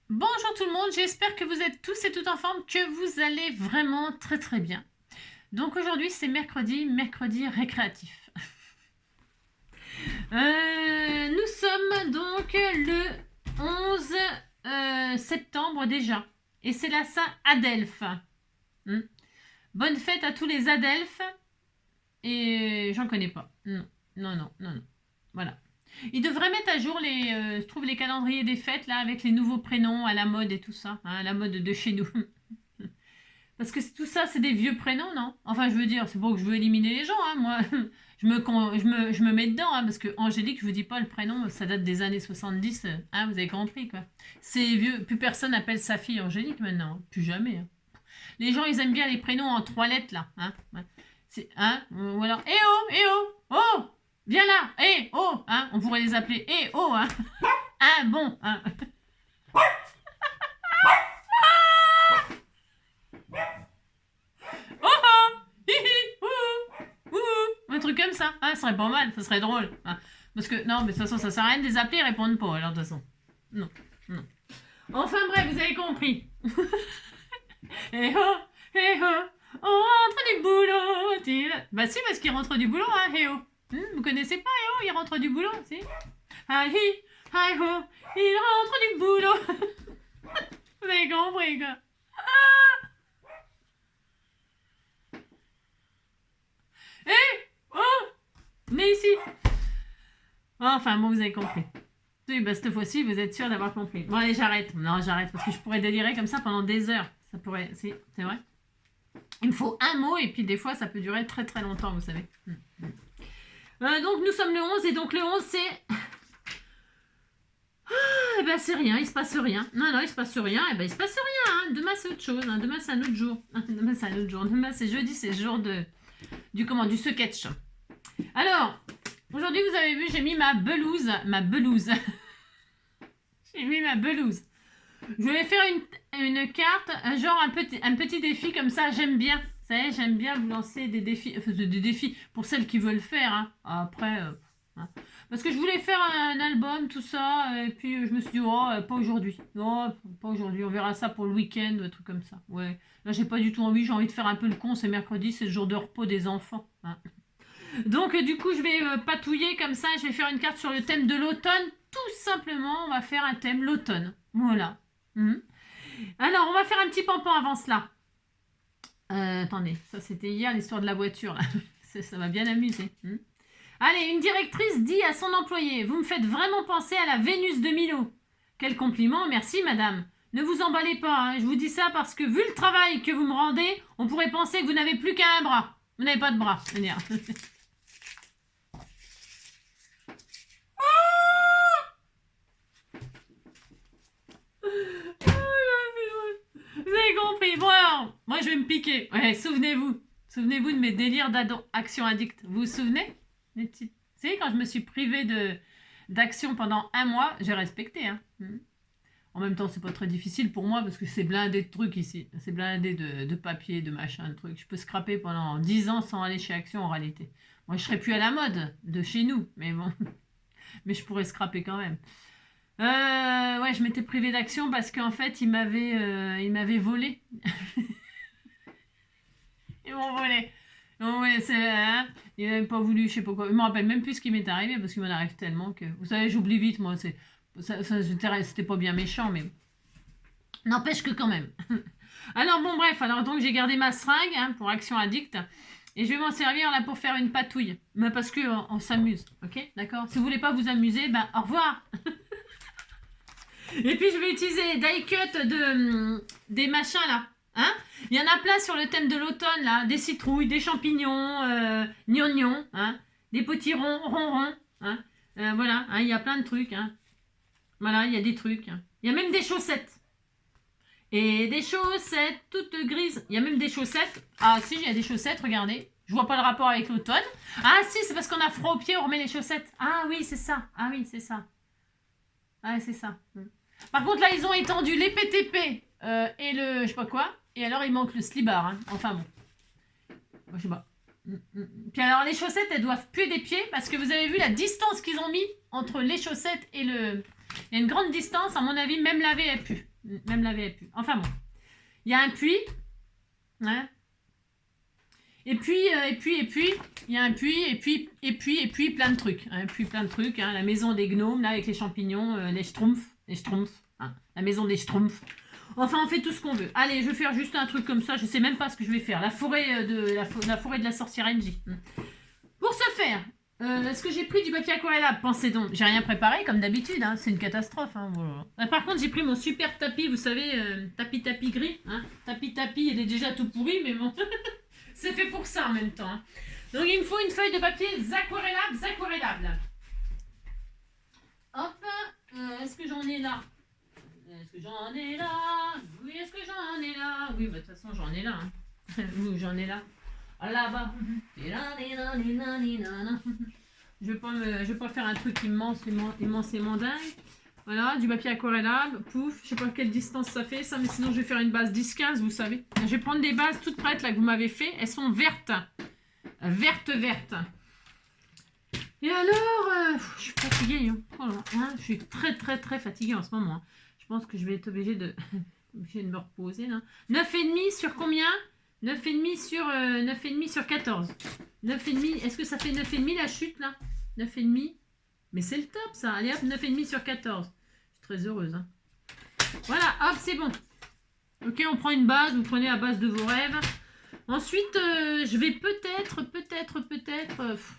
Bonjour tout le monde, j'espère que vous êtes tous et toutes en forme, que vous allez vraiment très très bien. Donc aujourd'hui c'est mercredi récréatif. Nous sommes donc le 11 septembre déjà. Et c'est la Saint-Adelphe. Bonne fête à tous les Adelphes. Et j'en connais pas. Non. Voilà. Ils devraient mettre à jour je trouve les calendriers des fêtes là avec les nouveaux prénoms à la mode et tout ça, hein, à la mode de chez nous. Parce que tout ça c'est des vieux prénoms, non? Enfin je veux dire, c'est pas que je veux éliminer les gens, hein, moi je me mets dedans, hein, parce que Angélique, je vous dis pas le prénom, ça date des années 70, hein, vous avez compris quoi. C'est vieux, plus personne appelle sa fille Angélique maintenant, hein, plus jamais. Hein. Les gens ils aiment bien les prénoms en 3 lettres là, hein. Ou alors, oh, viens là, oh, hein, on pourrait les appeler oh, hein, ah bon, hein. Oh, un truc comme ça, hein, ça serait pas mal, ça serait drôle, hein. Parce que, non, mais de toute façon, ça sert à rien de les appeler, ils répondent pas, alors de toute façon. Non. Enfin bref, vous avez compris. On rentre du boulot. Bah si, parce qu'il rentre du boulot, hein, vous connaissez pas, il rentre du boulot, si. Il rentre du boulot. Vous avez compris, quoi. Venez ici. Enfin, bon, vous avez compris. Oui, bah cette fois-ci, vous êtes sûr d'avoir compris. Bon, allez, j'arrête. Non, j'arrête, parce que je pourrais délirer comme ça pendant des heures. Ça pourrait... C'est vrai. Il me faut un mot, et puis des fois, ça peut durer très très longtemps, vous savez. Donc, nous sommes le 11, et donc le 11, c'est... Eh ben, c'est rien, il se passe rien. Non, il se passe rien, eh ben, il se passe rien. Hein. Demain, c'est autre chose. Hein. Demain, c'est un autre jour. Demain, c'est jeudi, c'est le jour du sketch. Alors, aujourd'hui, vous avez vu, j'ai mis ma belouse. J'ai mis ma belouse. Je vais faire une carte, genre un petit défi comme ça, j'aime bien. Vous savez, j'aime bien vous lancer des défis pour celles qui veulent faire. Hein. Après, hein. Parce que je voulais faire un album, tout ça, et puis je me suis dit, pas aujourd'hui. Non, pas aujourd'hui, on verra ça pour le week-end, un truc comme ça. Ouais, là, j'ai pas du tout envie, j'ai envie de faire un peu le con, c'est mercredi, c'est le jour de repos des enfants. Hein. Donc, du coup, je vais patouiller comme ça, je vais faire une carte sur le thème de l'automne. Tout simplement, on va faire un thème l'automne. Voilà. Alors, on va faire un petit pampan avant cela. Attendez, ça c'était hier l'histoire de la voiture. Là. Ça m'a bien amusé. Allez, une directrice dit à son employé: vous me faites vraiment penser à la Vénus de Milo. Quel compliment, merci madame. Ne vous emballez pas, hein. Je vous dis ça parce que vu le travail que vous me rendez, on pourrait penser que vous n'avez plus qu'un bras. Vous n'avez pas de bras, c'est-à-dire. Vous avez compris. Bon alors, moi je vais me piquer. Ouais, souvenez-vous de mes délires d'action addict. Vous vous souvenez? Vous savez, quand je me suis privée d'action pendant 1 mois, j'ai respecté. Hein. En même temps, c'est pas très difficile pour moi parce que c'est blindé de trucs ici. C'est blindé de papier, de machin, de trucs. Je peux scraper pendant 10 ans sans aller chez Action en réalité. Moi, je serais plus à la mode de chez nous, mais bon. Mais je pourrais scraper quand même. Ouais, je m'étais privée d'action parce qu'en fait, ils m'avaient volé. Ils m'ont volé. Hein, ils n'avaient pas voulu, je sais pas quoi. Je me rappelle même plus ce qui m'est arrivé parce qu'il m'en arrive tellement que. Vous savez, j'oublie vite, moi. C'était pas bien méchant, mais. N'empêche que quand même. Alors, bon, bref. Alors, donc, j'ai gardé ma seringue hein, pour Action Addict. Et je vais m'en servir là pour faire une patouille. Mais parce qu'on s'amuse. Ok? D'accord? Si vous voulez pas vous amuser, ben, au revoir! Et puis je vais utiliser les die cuts des machins là. Hein? Il y en a plein sur le thème de l'automne là. Des citrouilles, des champignons, gnognons, hein? Des petits ronds. Hein? Voilà, hein, il y a plein de trucs. Hein? Voilà, il y a des trucs. Hein. Il y a même des chaussettes. Et des chaussettes toutes grises. Il y a même des chaussettes. Ah si, il y a des chaussettes, regardez. Je vois pas le rapport avec l'automne. Ah si, c'est parce qu'on a froid aux pieds, on remet les chaussettes. Ah oui, c'est ça. Ah c'est ça. Par contre, là, ils ont étendu les PTP et le je sais pas quoi. Et alors, il manque le slibard. Hein. Enfin bon. Je sais pas. Puis alors, les chaussettes, elles doivent puer des pieds parce que vous avez vu la distance qu'ils ont mis entre les chaussettes et le... Il y a une grande distance. À mon avis, même laver, elle pue. Même laver avec plus. Enfin bon. Il y a un puits. Hein. Et puis, il y a un puits, et puis, plein de trucs. Un puits, plein de trucs. Hein. La maison des gnomes, là, avec les champignons, les schtroumpfs. Hein. La maison des schtroumpfs. Enfin, on fait tout ce qu'on veut. Allez, je vais faire juste un truc comme ça. Je sais même pas ce que je vais faire. La forêt de la sorcière Angie. Pour ce faire, est-ce que j'ai pris du papier aquarellable? Pensez donc. J'ai rien préparé, comme d'habitude. Hein. C'est une catastrophe. Hein. Voilà. Par contre, j'ai pris mon super tapis, vous savez, tapis gris. Hein. Tapis, il est déjà tout pourri, mais bon... C'est fait pour ça en même temps. Hein. Donc il me faut une feuille de papier aquarellable. Hop, est-ce que j'en ai là? Est-ce que j'en ai là? Oui, est-ce que j'en ai là? Oui, bah de toute façon j'en ai là. Hein. Oui, j'en ai là. Ah, là-bas. Je vais pas faire un truc immensément dingue. Voilà, du papier aquarellable, pouf, je sais pas quelle distance ça fait ça, mais sinon je vais faire une base 10-15, vous savez. Je vais prendre des bases toutes prêtes là que vous m'avez fait, elles sont vertes. Vertes. Et alors, je suis fatiguée, hein. Oh là, hein, je suis très fatiguée en ce moment. Hein. Je pense que je vais être obligée de me reposer là. 9,5 sur combien? 9,5 sur 14. 9,5, est-ce que ça fait 9,5 la chute là? 9,5. Mais c'est le top ça. Allez hop, 9,5 sur 14. Je suis très heureuse. Hein. Voilà, hop, c'est bon. Ok, on prend une base. Vous prenez la base de vos rêves. Ensuite, je vais peut-être,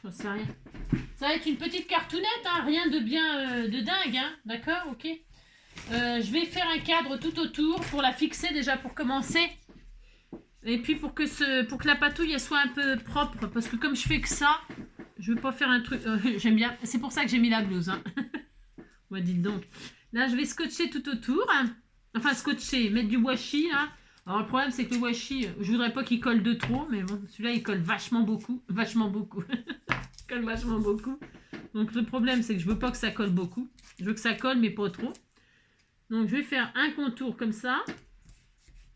j'en sais rien. Ça va être une petite cartoonette, hein, rien de bien de dingue, hein, d'accord, ok. Je vais faire un cadre tout autour pour la fixer déjà pour commencer. Et puis pour que la patouille elle soit un peu propre, parce que comme je fais que ça, je veux pas faire un truc. J'aime bien. C'est pour ça que j'ai mis la blouse. Hein. Ouais, dites donc. Là, je vais scotcher tout autour. Hein. Enfin, scotcher, mettre du washi. Hein. Alors, le problème, c'est que le washi, je voudrais pas qu'il colle de trop, mais bon, celui-là, il colle vachement beaucoup. Il colle vachement beaucoup. Donc, le problème, c'est que je veux pas que ça colle beaucoup. Je veux que ça colle, mais pas trop. Donc, je vais faire un contour comme ça.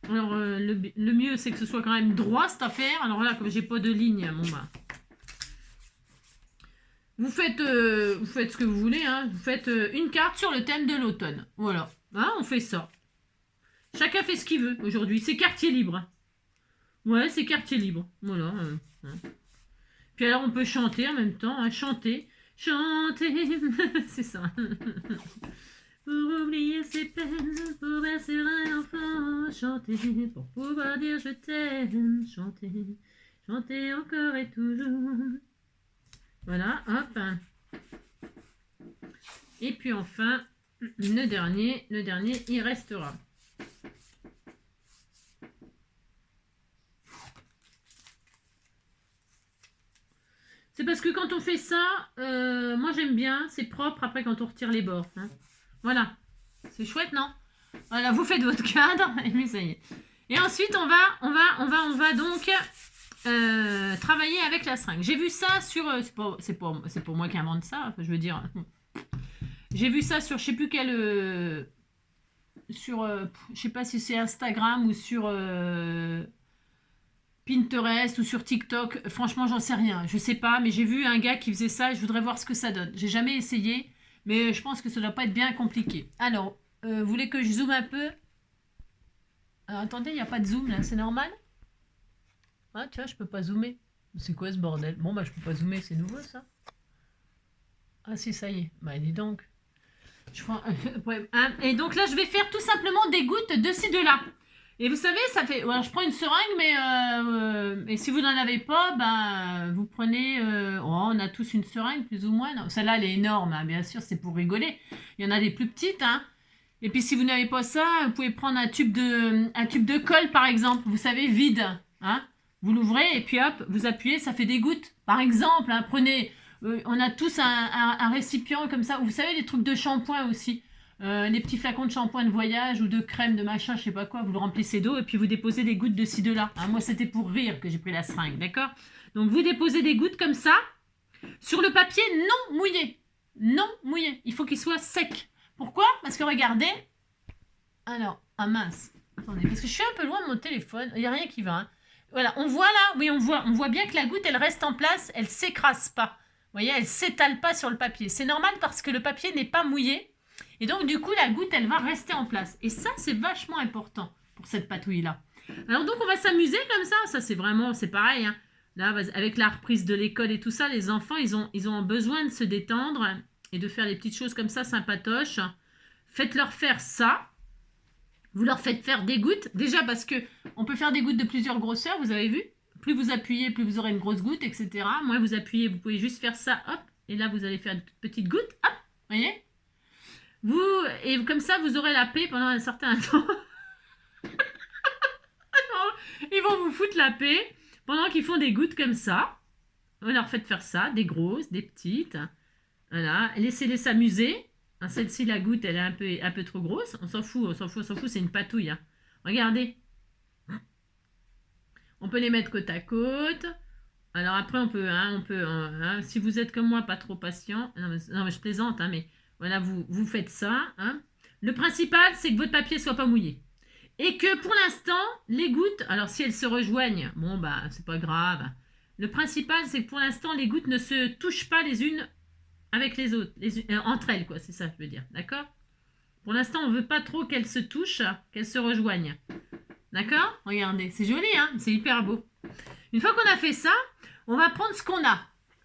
Alors, le mieux, c'est que ce soit quand même droit, cette affaire. Alors là, comme j'ai pas de ligne, bon, bah... Vous faites ce que vous voulez, hein. Vous faites une carte sur le thème de l'automne. Voilà, hein, on fait ça. Chacun fait ce qu'il veut aujourd'hui. C'est quartier libre. Ouais, c'est quartier libre. Voilà. Hein. Puis alors, on peut chanter en même temps. Hein. Chanter. C'est ça. Pour oublier ses peines, pour bercer un enfant. Chanter pour pouvoir dire je t'aime. Chanter encore et toujours. Voilà, hop. Et puis enfin, le dernier, il restera. C'est parce que quand on fait ça, moi j'aime bien, c'est propre après quand on retire les bords. Hein. Voilà, c'est chouette, non? Voilà, vous faites votre cadre, et puis ça y est. Et ensuite, on va donc... travailler avec la seringue. J'ai vu ça sur... c'est pour moi qui invente ça, enfin, je veux dire... J'ai vu ça sur je sais plus quel... je sais pas si c'est Instagram ou sur Pinterest ou sur TikTok. Franchement, j'en sais rien. Je sais pas, mais j'ai vu un gars qui faisait ça et je voudrais voir ce que ça donne. J'ai jamais essayé, mais je pense que ça doit pas être bien compliqué. Alors, vous voulez que je zoome un peu? Alors, attendez, il n'y a pas de zoom là, c'est normal? Ah tiens, je peux pas zoomer. C'est quoi ce bordel? Bon bah je peux pas zoomer, c'est nouveau ça. Ah si, ça y est. Bah dis donc. Et donc là je vais faire tout simplement des gouttes de ci de là. Et vous savez, ça fait... Alors, je prends une seringue, mais si vous n'en avez pas, ben vous prenez... on a tous une seringue plus ou moins. Celle-là elle est énorme, hein, bien sûr, c'est pour rigoler. Il y en a des plus petites, hein. Et puis si vous n'avez pas ça, vous pouvez prendre un tube de colle par exemple. Vous savez, vide, hein. Vous l'ouvrez et puis hop, vous appuyez, ça fait des gouttes. Par exemple, hein, prenez, on a tous un récipient comme ça. Vous savez, les trucs de shampoing aussi. Les petits flacons de shampoing de voyage ou de crème de machin, je sais pas quoi. Vous le remplissez d'eau et puis vous déposez des gouttes de ci, de là. Hein, moi, c'était pour rire que j'ai pris la seringue, d'accord? Donc, vous déposez des gouttes comme ça sur le papier non mouillé. Non mouillé. Il faut qu'il soit sec. Pourquoi? Parce que regardez. Alors, ah mince. Attendez, parce que je suis un peu loin de mon téléphone. Il n'y a rien qui va, hein. Voilà, on voit là, oui, on voit bien que la goutte, elle reste en place, elle s'écrase pas. Vous voyez, elle s'étale pas sur le papier. C'est normal parce que le papier n'est pas mouillé. Et donc, du coup, la goutte, elle va rester en place. Et ça, c'est vachement important pour cette patouille-là. Alors, donc, on va s'amuser comme ça. Ça, c'est vraiment, c'est pareil. Hein. Là, avec la reprise de l'école et tout ça, les enfants, ils ont besoin de se détendre et de faire des petites choses comme ça, sympatoches. Faites-leur faire ça. Vous leur faites faire des gouttes. Déjà, parce que on peut faire des gouttes de plusieurs grosseurs, vous avez vu. Plus vous appuyez, plus vous aurez une grosse goutte, etc. Moins vous appuyez, vous pouvez juste faire ça, hop. Et là, vous allez faire une petite goutte, hop. Vous voyez? Et comme ça, vous aurez la paix pendant un certain temps. Ils vont vous foutre la paix pendant qu'ils font des gouttes comme ça. Vous leur faites faire ça, des grosses, des petites. Voilà, laissez-les s'amuser. Celle-ci, la goutte, elle est un peu trop grosse. On s'en fout, c'est une patouille. Hein. Regardez. On peut les mettre côte à côte. Alors après, on peut si vous êtes comme moi, pas trop patient. Non, mais je plaisante, hein, mais voilà, vous faites ça. Hein. Le principal, c'est que votre papier soit pas mouillé. Et que pour l'instant, les gouttes, alors si elles se rejoignent, bon, bah, c'est pas grave. Le principal, c'est que pour l'instant, les gouttes ne se touchent pas les unes avec les autres, entre elles, quoi, c'est ça, je veux dire, d'accord? Pour l'instant, on veut pas trop qu'elles se touchent, qu'elles se rejoignent. D'accord? Regardez, c'est joli, hein? C'est hyper beau. Une fois qu'on a fait ça, on va prendre ce qu'on a.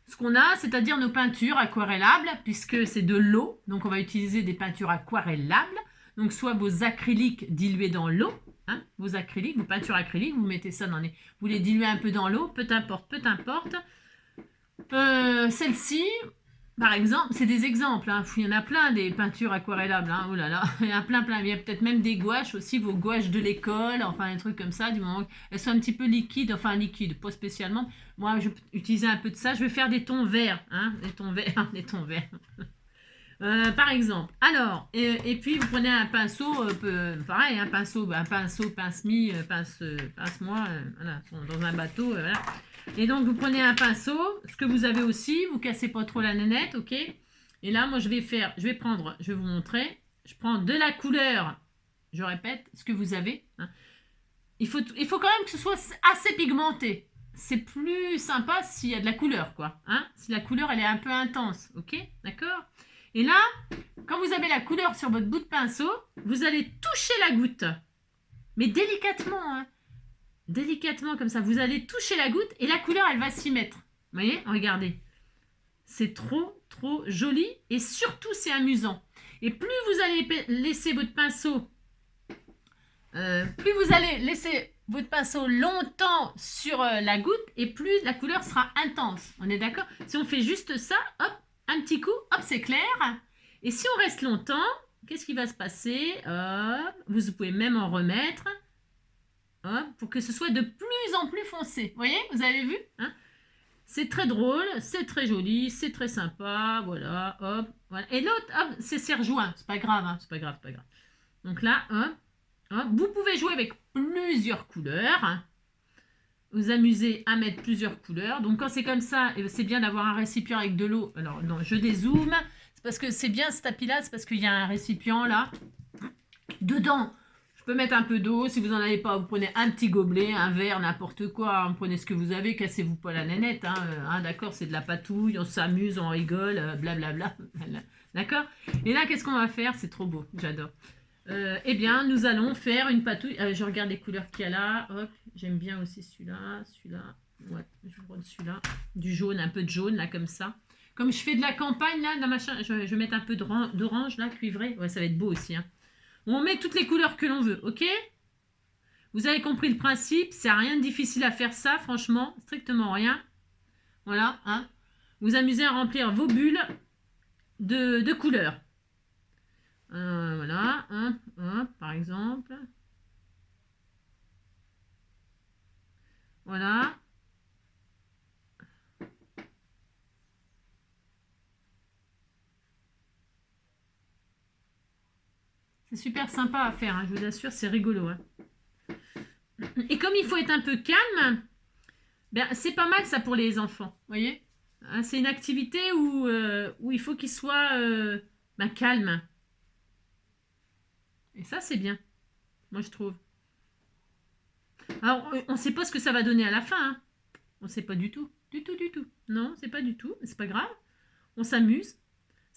Ce qu'on a, c'est-à-dire nos peintures aquarellables, puisque c'est de l'eau. Donc, on va utiliser des peintures aquarellables. Donc, soit vos acryliques dilués dans l'eau, hein, vos acryliques, vos peintures acryliques, vous mettez ça dans les... Vous les diluez un peu dans l'eau, peu importe. Celle-ci, par exemple, c'est des exemples. Hein. Il y en a plein des peintures aquarellables. Hein. Oh là là, il y en a plein. Il y a peut-être même des gouaches aussi, vos gouaches de l'école, enfin des trucs comme ça, du moment qu'elles sont un petit peu liquides, enfin liquides, pas spécialement. Moi, je vais utiliser un peu de ça. Je vais faire des tons verts. Hein, des tons verts, des tons verts. Par exemple. Alors, et puis vous prenez un pinceau, pareil, un pinceau, pince-mi, pince-moi, voilà, dans un bateau, voilà. Et donc, vous prenez un pinceau, ce que vous avez aussi, vous cassez pas trop la nénette, ok? Et là, moi, je vais vous montrer, je prends de la couleur, je répète, ce que vous avez. Hein. Il faut quand même que ce soit assez pigmenté. C'est plus sympa s'il y a de la couleur, quoi. Hein? Si la couleur, elle est un peu intense, ok? D'accord? Et là, quand vous avez la couleur sur votre bout de pinceau, vous allez toucher la goutte. Mais délicatement, hein. Délicatement comme ça. Vous allez toucher la goutte et la couleur, elle va s'y mettre. Vous voyez? Regardez. C'est trop, trop joli et surtout, c'est amusant. Et plus vous allez laisser votre pinceau, longtemps sur la goutte et plus la couleur sera intense. On est d'accord? Si on fait juste ça, hop, un petit coup, hop, c'est clair. Et si on reste longtemps, qu'est-ce qui va se passer? Hop, vous pouvez même en remettre. Hop, pour que ce soit de plus en plus foncé. Vous voyez? Vous avez vu? Hein? C'est très drôle, c'est très joli, c'est très sympa. Voilà, hop. Voilà. Et l'autre, hop, c'est rejoint. C'est pas grave, hein, c'est pas grave. Donc là, hop, hop. Vous pouvez jouer avec plusieurs couleurs. Hein. Vous amusez à mettre plusieurs couleurs. Donc quand c'est comme ça, c'est bien d'avoir un récipient avec de l'eau. Alors non, je dézoome. C'est parce que c'est bien ce tapis-là, c'est parce qu'il y a un récipient là. Dedans, je peux mettre un peu d'eau. Si vous n'en avez pas, vous prenez un petit gobelet, un verre, n'importe quoi. Vous prenez ce que vous avez, cassez-vous pas la nénette. Hein, d'accord, c'est de la patouille, on s'amuse, on rigole, blablabla. D'accord? Et là, qu'est-ce qu'on va faire? C'est trop beau, j'adore. Eh bien, nous allons faire une patouille. Je regarde les couleurs qu'il y a là. Hop, j'aime bien aussi celui-là. Ouais, je prends celui-là. Du jaune, un peu de jaune, là, comme ça. Comme je fais de la campagne, là, dans machin, je vais mettre un peu d'orange, là, cuivré. Ouais, ça va être beau aussi. Hein. On met toutes les couleurs que l'on veut, ok? Vous avez compris le principe. C'est rien de difficile à faire ça, franchement. Strictement rien. Voilà, hein. Vous amusez à remplir vos bulles de couleurs. Voilà, par exemple. Voilà. C'est super sympa à faire, hein, je vous assure, c'est rigolo. Hein. Et comme il faut être un peu calme, ben, c'est pas mal ça pour les enfants, vous voyez? Hein, c'est une activité où il faut qu'ils soient calmes. Et ça, c'est bien, moi je trouve. Alors, on ne sait pas ce que ça va donner à la fin. Hein. On ne sait pas du tout. Du tout. Non, c'est pas du tout. C'est pas grave. On s'amuse.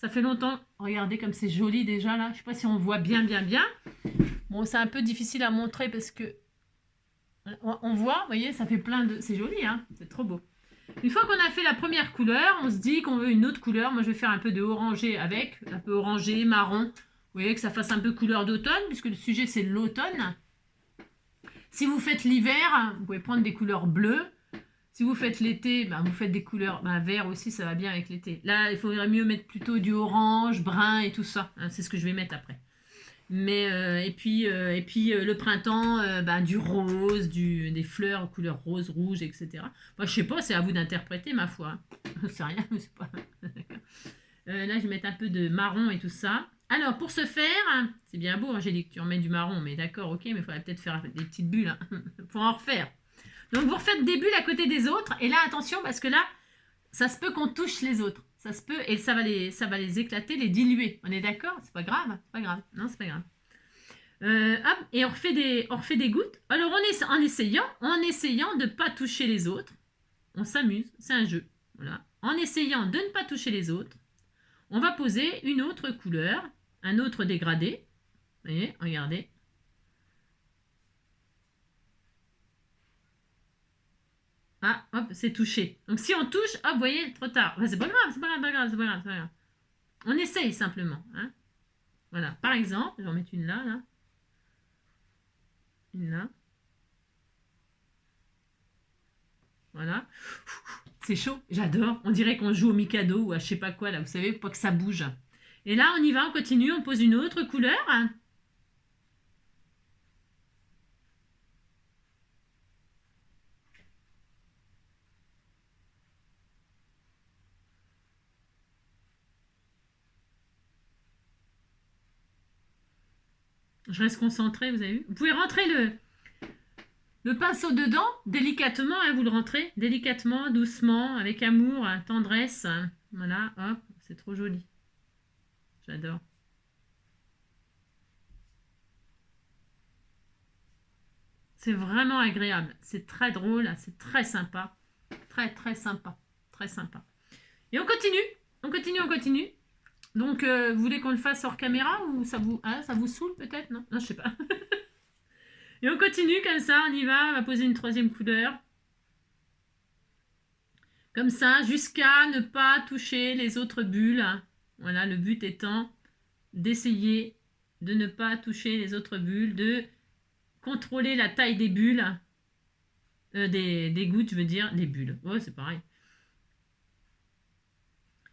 Ça fait longtemps. Regardez comme c'est joli déjà là. Je sais pas si on voit bien. Bon, c'est un peu difficile à montrer parce que on voit, vous voyez, ça fait plein de... C'est joli, hein. C'est trop beau. Une fois qu'on a fait la première couleur, on se dit qu'on veut une autre couleur. Moi, je vais faire un peu de orangé avec, un peu orangé, marron. Vous voyez que ça fasse un peu couleur d'automne, puisque le sujet, c'est l'automne. Si vous faites l'hiver, vous pouvez prendre des couleurs bleues. Si vous faites l'été, ben, vous faites des couleurs vert aussi, ça va bien avec l'été. Là, il faudrait mieux mettre plutôt du orange, brun et tout ça. Hein, c'est ce que je vais mettre après. Mais et puis le printemps, du rose, des fleurs couleur rose, rouge, etc. Moi, je sais pas, c'est à vous d'interpréter, ma foi. C'est rien, mais c'est pas. Là, je vais mettre un peu de marron et tout ça. Alors, pour ce faire, c'est bien beau, Angélique, tu remets du marron, mais d'accord, ok, mais il faudrait peut-être faire des petites bulles. Hein. Faut en refaire. Donc, vous refaites des bulles à côté des autres. Et là, attention, parce que là, ça se peut qu'on touche les autres. Ça se peut, et ça va les éclater, les diluer. On est d'accord? C'est pas grave? C'est pas grave. Non, c'est pas grave. Hop, et on refait des gouttes. Alors, en essayant de ne pas toucher les autres, on s'amuse, c'est un jeu. Voilà. En essayant de ne pas toucher les autres, on va poser une autre couleur, un autre dégradé. Vous voyez, regardez. Ah, hop, c'est touché. Donc, si on touche, hop, vous voyez, trop tard. Bah, c'est pas grave, c'est pas grave, c'est pas grave, c'est pas grave. On essaye simplement. Hein. Voilà, par exemple, je vais en mettre une là. Une là. Voilà. C'est chaud, j'adore. On dirait qu'on joue au Mikado ou à je sais pas quoi, là, vous savez, pour que ça bouge. Et là, on y va, on continue, on pose une autre couleur. Je reste concentrée, vous avez vu. Vous pouvez rentrer le pinceau dedans, délicatement, hein, vous le rentrez, délicatement, doucement, avec amour, tendresse. Voilà, hop, c'est trop joli. J'adore. C'est vraiment agréable. C'est très drôle, c'est très sympa. Très, très sympa. Très sympa. Et on continue. On continue, on continue. Donc, vous voulez qu'on le fasse hors caméra ou ça vous saoule peut-être? Non, je sais pas. Et on continue comme ça, on y va. On va poser une troisième couleur. Comme ça, jusqu'à ne pas toucher les autres bulles. Voilà, le but étant d'essayer de ne pas toucher les autres bulles, de contrôler la taille des bulles, des gouttes, je veux dire, des bulles. Ouais, c'est pareil.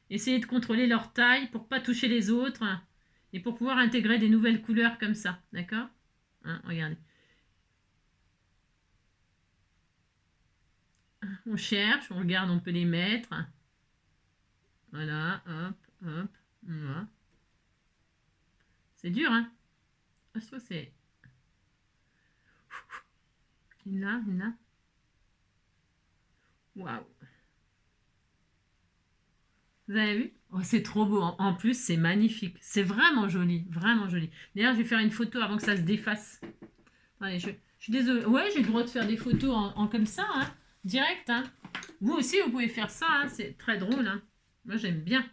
Essayez de contrôler leur taille pour pas toucher les autres et pour pouvoir intégrer des nouvelles couleurs comme ça, d'accord? Hein, regardez. On cherche, on regarde, on peut les mettre. Voilà, hop, voilà. C'est dur, hein? Je trouve que c'est... Une là. Waouh! Vous avez vu? Oh, c'est trop beau. En plus, c'est magnifique. C'est vraiment joli. Vraiment joli. D'ailleurs, je vais faire une photo avant que ça se défasse. Allez, je suis désolée. Ouais, j'ai le droit de faire des photos en comme ça, hein, direct. Hein. Vous aussi, vous pouvez faire ça. Hein, c'est très drôle. Hein. Moi, j'aime bien.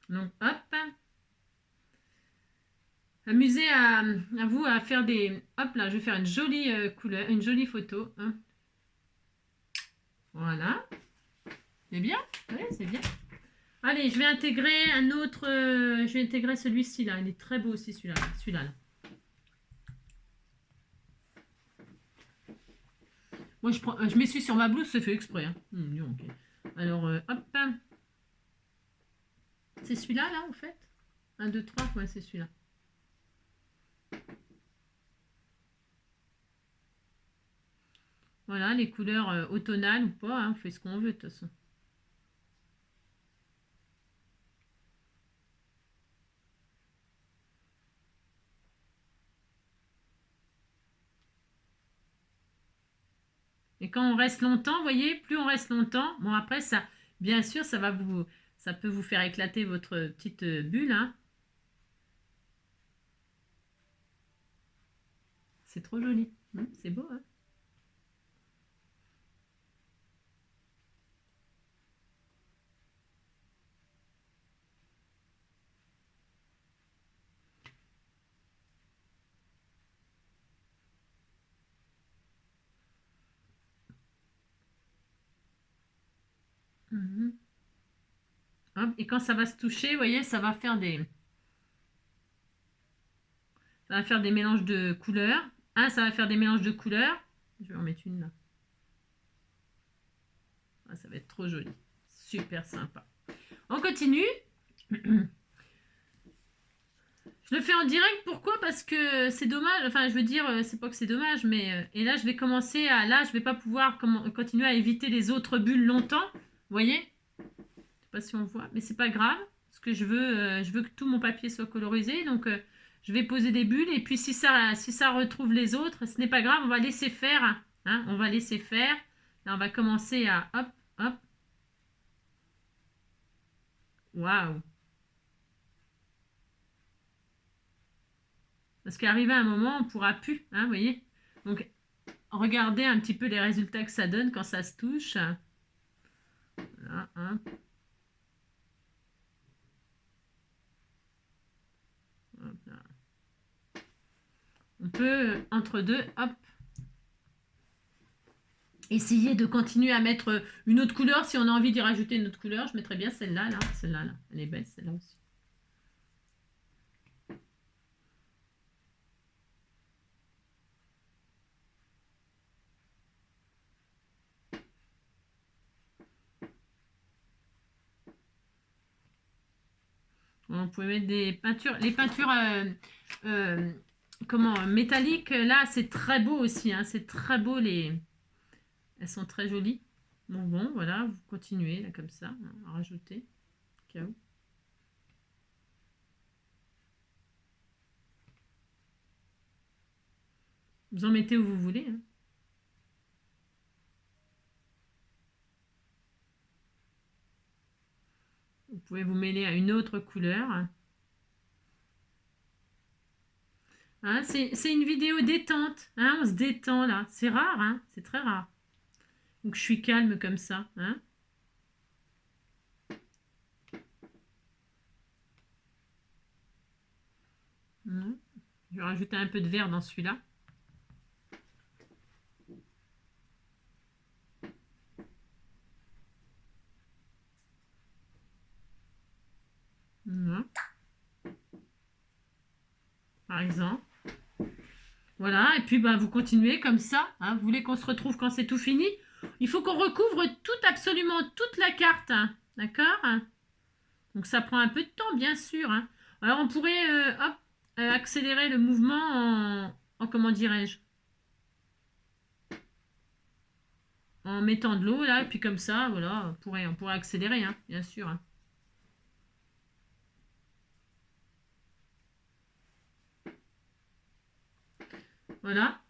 Donc, hop. Amusez à vous à faire des... Hop là, je vais faire une jolie couleur, une jolie photo. Hein. Voilà. C'est bien? Oui, c'est bien. Allez, je vais intégrer un autre... je vais intégrer celui-ci là. Il est très beau aussi celui-là. Celui-là. Là. Moi, je m'essuie sur ma blouse, c'est fait exprès. Hein. Okay. Alors, hop. C'est celui-là, là, en fait 1, 2, 3, ouais, c'est celui-là. Voilà, les couleurs automnales ou pas, hein, on fait ce qu'on veut de toute façon. Et quand on reste longtemps, vous voyez, plus on reste longtemps, bon après ça, bien sûr, ça peut vous faire éclater votre petite bulle. Hein. C'est trop joli, c'est beau. Hein. Mhm. Hop, et quand ça va se toucher, vous voyez, ça va faire des mélanges de couleurs. Ah, ça va faire des mélanges de couleurs. Je vais en mettre une là. Ah, ça va être trop joli. Super sympa. On continue. Je le fais en direct, pourquoi? Parce que c'est dommage, enfin je veux dire, c'est pas que c'est dommage, mais... et là je vais commencer à... Là je vais pas pouvoir continuer à éviter les autres bulles longtemps. Vous voyez? Je sais pas si on voit, mais c'est pas grave. Parce que je veux que tout mon papier soit colorisé, donc je vais poser des bulles. Et puis si ça retrouve les autres, ce n'est pas grave, on va laisser faire. Hein, on va laisser faire. Là on va commencer à... Hop, hop. Waouh! Parce qu'arrivé à un moment, on ne pourra plus, hein, vous voyez. Donc, regardez un petit peu les résultats que ça donne quand ça se touche. Voilà, hein. Hop là. On peut, entre deux, hop, essayer de continuer à mettre une autre couleur. Si on a envie d'y rajouter une autre couleur, je mettrais bien celle-là, là. Celle-là, là. Elle est belle, celle-là aussi. On peut mettre des peintures. Les peintures euh, métalliques, là, c'est très beau aussi. Hein, c'est très beau. Elles sont très jolies. Bon, voilà, vous continuez là comme ça, hein, à rajouter. Au cas où. Vous en mettez où vous voulez. Hein. Vous pouvez vous mêler à une autre couleur. Hein, c'est une vidéo détente. Hein, on se détend là. C'est rare, hein, c'est très rare. Donc je suis calme comme ça. Hein. Je vais rajouter un peu de vert dans celui-là. Par exemple. Voilà, et puis ben, vous continuez comme ça. Hein. Vous voulez qu'on se retrouve quand c'est tout fini? Il faut qu'on recouvre absolument toute la carte. Hein. D'accord? Donc ça prend un peu de temps, bien sûr. Hein. Alors on pourrait accélérer le mouvement en comment dirais-je? En mettant de l'eau là, et puis comme ça, voilà, on pourrait accélérer, hein, bien sûr. Hein. Voilà.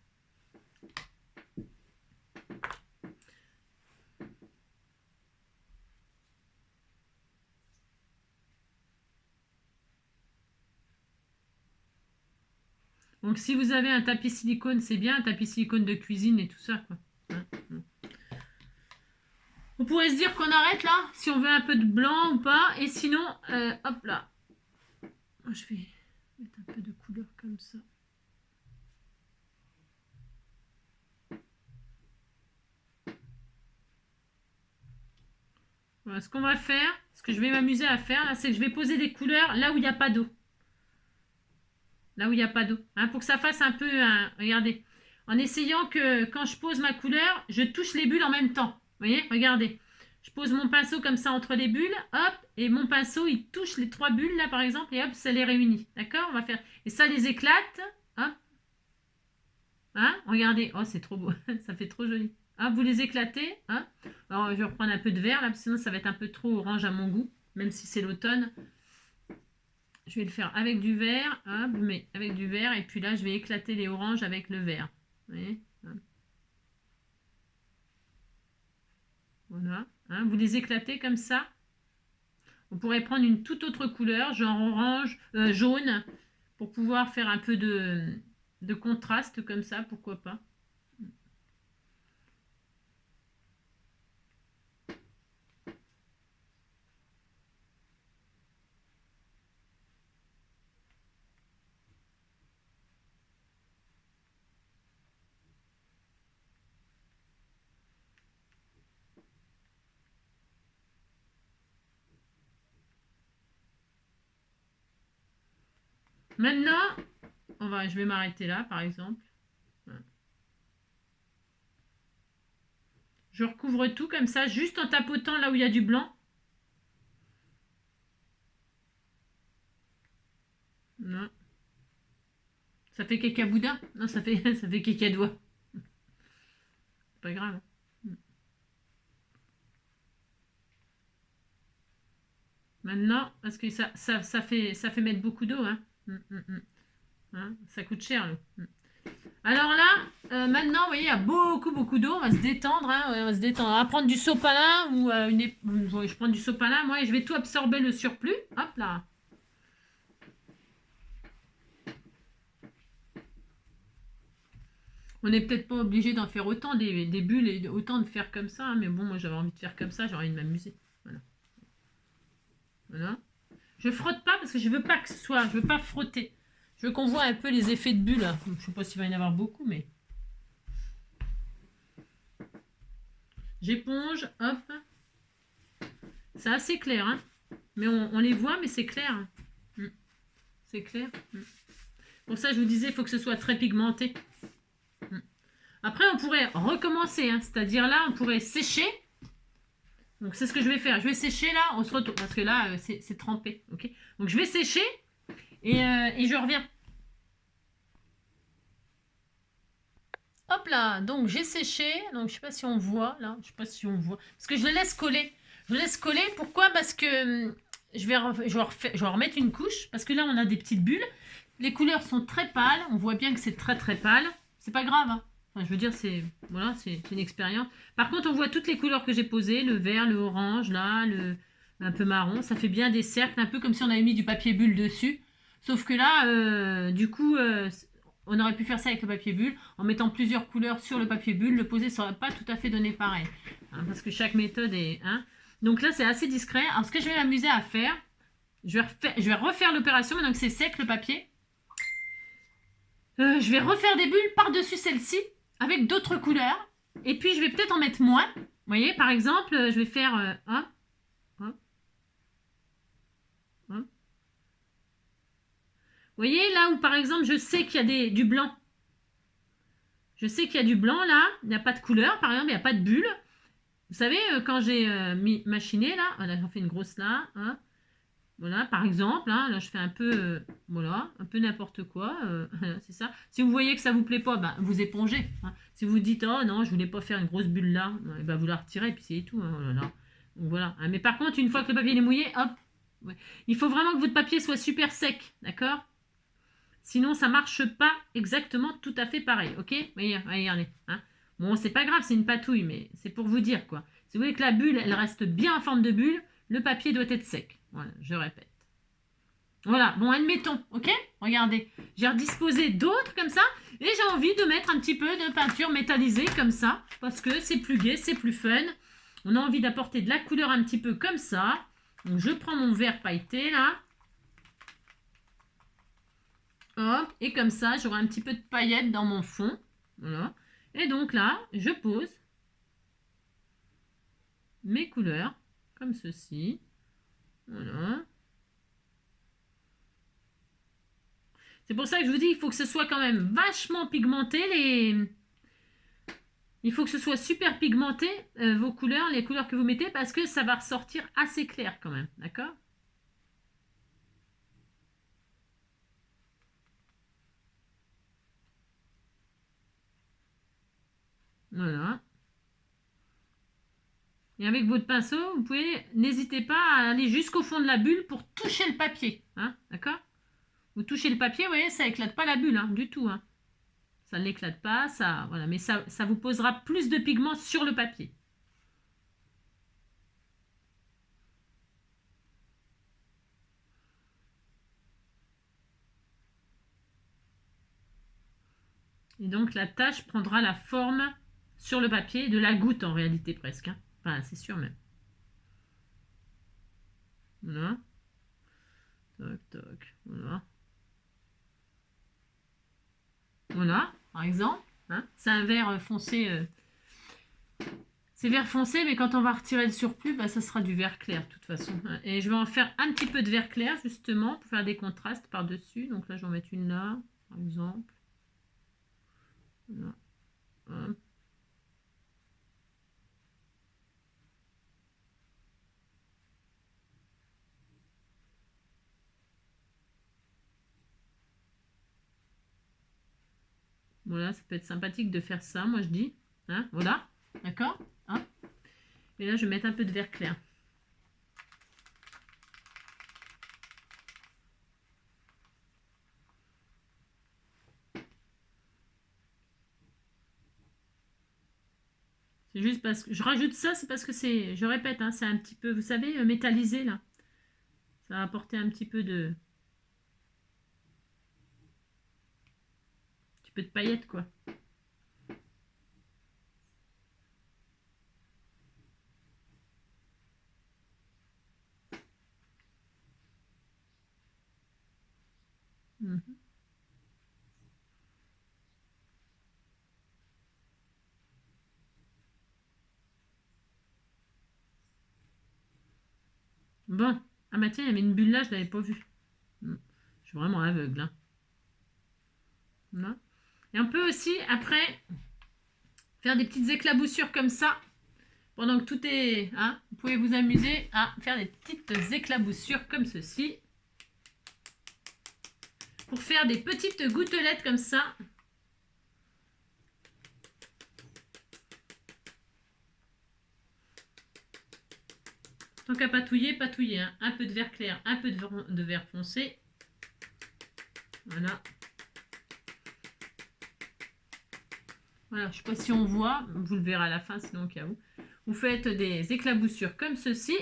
Donc si vous avez un tapis silicone, c'est bien, un tapis silicone de cuisine et tout ça, quoi. Hein. On pourrait se dire qu'on arrête là, si on veut un peu de blanc ou pas, et sinon, hop là. Je vais mettre un peu de couleur comme ça. Voilà, ce qu'on va faire, ce que je vais m'amuser à faire, c'est que je vais poser des couleurs là où il n'y a pas d'eau. Là où il n'y a pas d'eau. Hein, pour que ça fasse un peu, regardez, en essayant que quand je pose ma couleur, je touche les bulles en même temps. Vous voyez, regardez. Je pose mon pinceau comme ça entre les bulles, hop, et mon pinceau, il touche les 3 bulles là par exemple, et hop, ça les réunit. D'accord? On va faire. Et ça les éclate. Hop. Hein? Regardez. Oh, c'est trop beau. Ça fait trop joli. Hop, vous les éclatez. Hein? Alors, je vais reprendre un peu de vert là, parce que sinon ça va être un peu trop orange à mon goût, même si c'est l'automne. Je vais le faire avec du vert, hop, mais avec du vert, et puis là je vais éclater les oranges avec le vert. Vous voyez, voilà. Hein, vous les éclatez comme ça. On pourrait prendre une toute autre couleur, genre orange, jaune, pour pouvoir faire un peu de contraste comme ça, pourquoi pas. Maintenant, je vais m'arrêter là, par exemple. Voilà. Je recouvre tout comme ça, juste en tapotant là où il y a du blanc. Non. Ça fait caca boudin. Non, ça fait, ça fait caca doigt. C'est pas grave. Maintenant, parce que ça fait mettre beaucoup d'eau. Hein. Hein, ça coûte cher. Là. Alors là, maintenant, vous voyez, il y a beaucoup d'eau. On va se détendre. Hein, on va se détendre. On va prendre du sopalin ou je prends du sopalin, moi, et je vais tout absorber le surplus. Hop là. On n'est peut-être pas obligé d'en faire autant des bulles et autant de faire comme ça. Hein, mais bon, moi, j'avais envie de faire comme ça. J'ai envie de m'amuser. Voilà. Voilà. Je frotte pas parce que je veux pas que ce soit. Je veux pas frotter. Je veux qu'on voit un peu les effets de bulles. Je sais pas s'il va y en avoir beaucoup, mais. J'éponge, hop. C'est assez clair, hein. Mais on les voit, mais c'est clair. Hein. C'est clair. Pour ça, je vous disais, il faut que ce soit très pigmenté. Après, on pourrait recommencer, hein. C'est-à-dire là, on pourrait sécher. Donc, c'est ce que je vais faire. Je vais sécher là, on se retourne. Parce que là, c'est trempé. Ok. Donc, je vais sécher et je reviens. Hop là, donc j'ai séché. Donc, je sais pas si on voit là. Je sais pas si on voit. Parce que je le laisse coller. Je le laisse coller. Pourquoi? Parce que je vais remettre une couche. Parce que là, on a des petites bulles. Les couleurs sont très pâles. On voit bien que c'est très pâle. C'est pas grave. Hein. Enfin, je veux dire, c'est voilà, c'est une expérience. Par contre, on voit toutes les couleurs que j'ai posées. Le vert, le orange, là, un peu marron. Ça fait bien des cercles. Un peu comme si on avait mis du papier bulle dessus. Sauf que là, du coup, on aurait pu faire ça avec le papier bulle. En mettant plusieurs couleurs sur le papier bulle. Le poser, ça n'aurait pas tout à fait donné pareil. Hein, parce que chaque méthode est... Hein. Donc là, c'est assez discret. Alors, ce que je vais m'amuser à faire, je vais refaire l'opération maintenant que c'est sec le papier. Je vais refaire des bulles par-dessus celle-ci avec d'autres couleurs. Et puis, je vais peut-être en mettre moins. Vous voyez, par exemple, je vais faire... Vous voyez, là où, par exemple, je sais qu'il y a du blanc. Je sais qu'il y a du blanc, là. Il n'y a pas de couleur, par exemple, il n'y a pas de bulle. Vous savez, quand j'ai machiné, là, voilà, j'en fais une grosse là. Hein. Voilà, par exemple, hein, là je fais un peu, voilà, un peu n'importe quoi, c'est ça. Si vous voyez que ça vous plaît pas, ben, vous épongez. Hein. Si vous dites, oh non, je voulais pas faire une grosse bulle là, ben, vous la retirez et puis c'est tout. Hein, voilà. Donc, voilà. Hein, mais par contre, une fois que le papier est mouillé, hop, ouais. Il faut vraiment que votre papier soit super sec, d'accord? Sinon, ça marche pas exactement tout à fait pareil, ok? Voyez, regardez. Hein. Bon, c'est pas grave, c'est une patouille, mais c'est pour vous dire quoi. Si vous voulez que la bulle, elle reste bien en forme de bulle, le papier doit être sec. Voilà, je répète. Voilà, bon, admettons, ok? Regardez, j'ai redisposé d'autres comme ça, et j'ai envie de mettre un petit peu de peinture métallisée comme ça, parce que c'est plus gai, c'est plus fun. On a envie d'apporter de la couleur un petit peu comme ça. Donc, je prends mon verre pailleté, là. Hop, et comme ça, j'aurai un petit peu de paillettes dans mon fond. Voilà. Et donc là, je pose mes couleurs, comme ceci. Voilà. C'est pour ça que je vous dis, il faut que ce soit quand même vachement pigmenté. Il faut que ce soit super pigmenté, vos couleurs, les couleurs que vous mettez, parce que ça va ressortir assez clair quand même. D'accord? Voilà. Et avec votre pinceau, vous pouvez, n'hésitez pas à aller jusqu'au fond de la bulle pour toucher le papier. Hein, d'accord? Vous touchez le papier, vous voyez, ça éclate pas la bulle, hein, du tout. Hein. Ça ne l'éclate pas, ça, voilà, mais ça vous posera plus de pigment sur le papier. Et donc la tache prendra la forme sur le papier de la goutte en réalité presque. Hein. Enfin, c'est sûr même. Voilà. Toc, toc. Voilà. Voilà, par exemple. Hein. C'est un vert foncé. C'est vert foncé, mais quand on va retirer le surplus, bah, ça sera du vert clair de toute façon. Et je vais en faire un petit peu de vert clair justement pour faire des contrastes par-dessus. Donc là, je vais en mettre une là, par exemple. Là. Hop. Voilà, ça peut être sympathique de faire ça, moi je dis. Hein, voilà, d'accord, hein. Et là, je vais mettre un peu de vert clair. C'est juste parce que je rajoute ça, c'est parce que c'est, je répète, hein, c'est un petit peu, vous savez, métallisé là. Ça va apporter un petit peu de paillettes quoi. Mhm. Bon, ah bah tiens, il y avait une bulle là, je l'avais pas vue. Je suis vraiment aveugle. Hein. Là. Et on peut aussi, après, faire des petites éclaboussures comme ça. Pendant que tout est... Hein, vous pouvez vous amuser à faire des petites éclaboussures comme ceci. Pour faire des petites gouttelettes comme ça. Tant qu'à patouiller, patouiller. Hein. Un peu de vert clair, un peu de vert foncé. Voilà. Voilà, je ne sais pas si on voit, vous le verrez à la fin, sinon au cas où. Vous faites des éclaboussures comme ceci.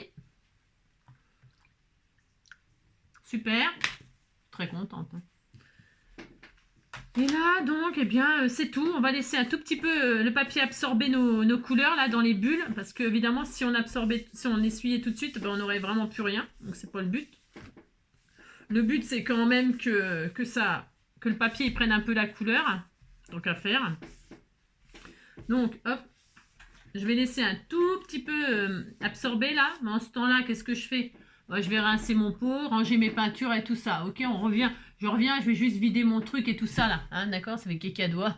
Super. Très contente. Hein. Et là, donc, eh bien, c'est tout. On va laisser un tout petit peu le papier absorber nos couleurs là dans les bulles. Parce que, évidemment, si on absorbait, si on essuyait tout de suite, ben, on n'aurait vraiment plus rien. Donc, c'est pas le but. Le but, c'est quand même que le papier il prenne un peu la couleur. Donc, à faire. Donc, hop. Je vais laisser un tout petit peu absorber là. Mais en ce temps-là, qu'est-ce que je fais? Je vais rincer mon pot, ranger mes peintures et tout ça. Ok, on revient. Je reviens, je vais juste vider mon truc et tout ça là. Hein, d'accord, ça fait cacadois.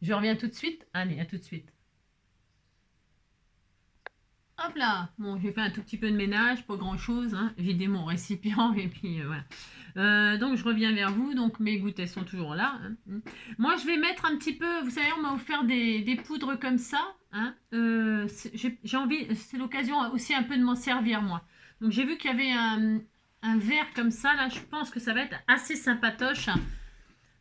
Je reviens tout de suite. Allez, à tout de suite. Hop là. Bon, j'ai fait un tout petit peu de ménage, pas grand chose. Hein. Vider mon récipient et puis voilà. Donc je reviens vers vous. Donc mes gouttes elles sont toujours là. Hein. Moi je vais mettre un petit peu. Vous savez, on m'a offert des poudres comme ça. Hein. J'ai envie. C'est l'occasion aussi un peu de m'en servir moi. Donc j'ai vu qu'il y avait un verre comme ça là. Je pense que ça va être assez sympatoche.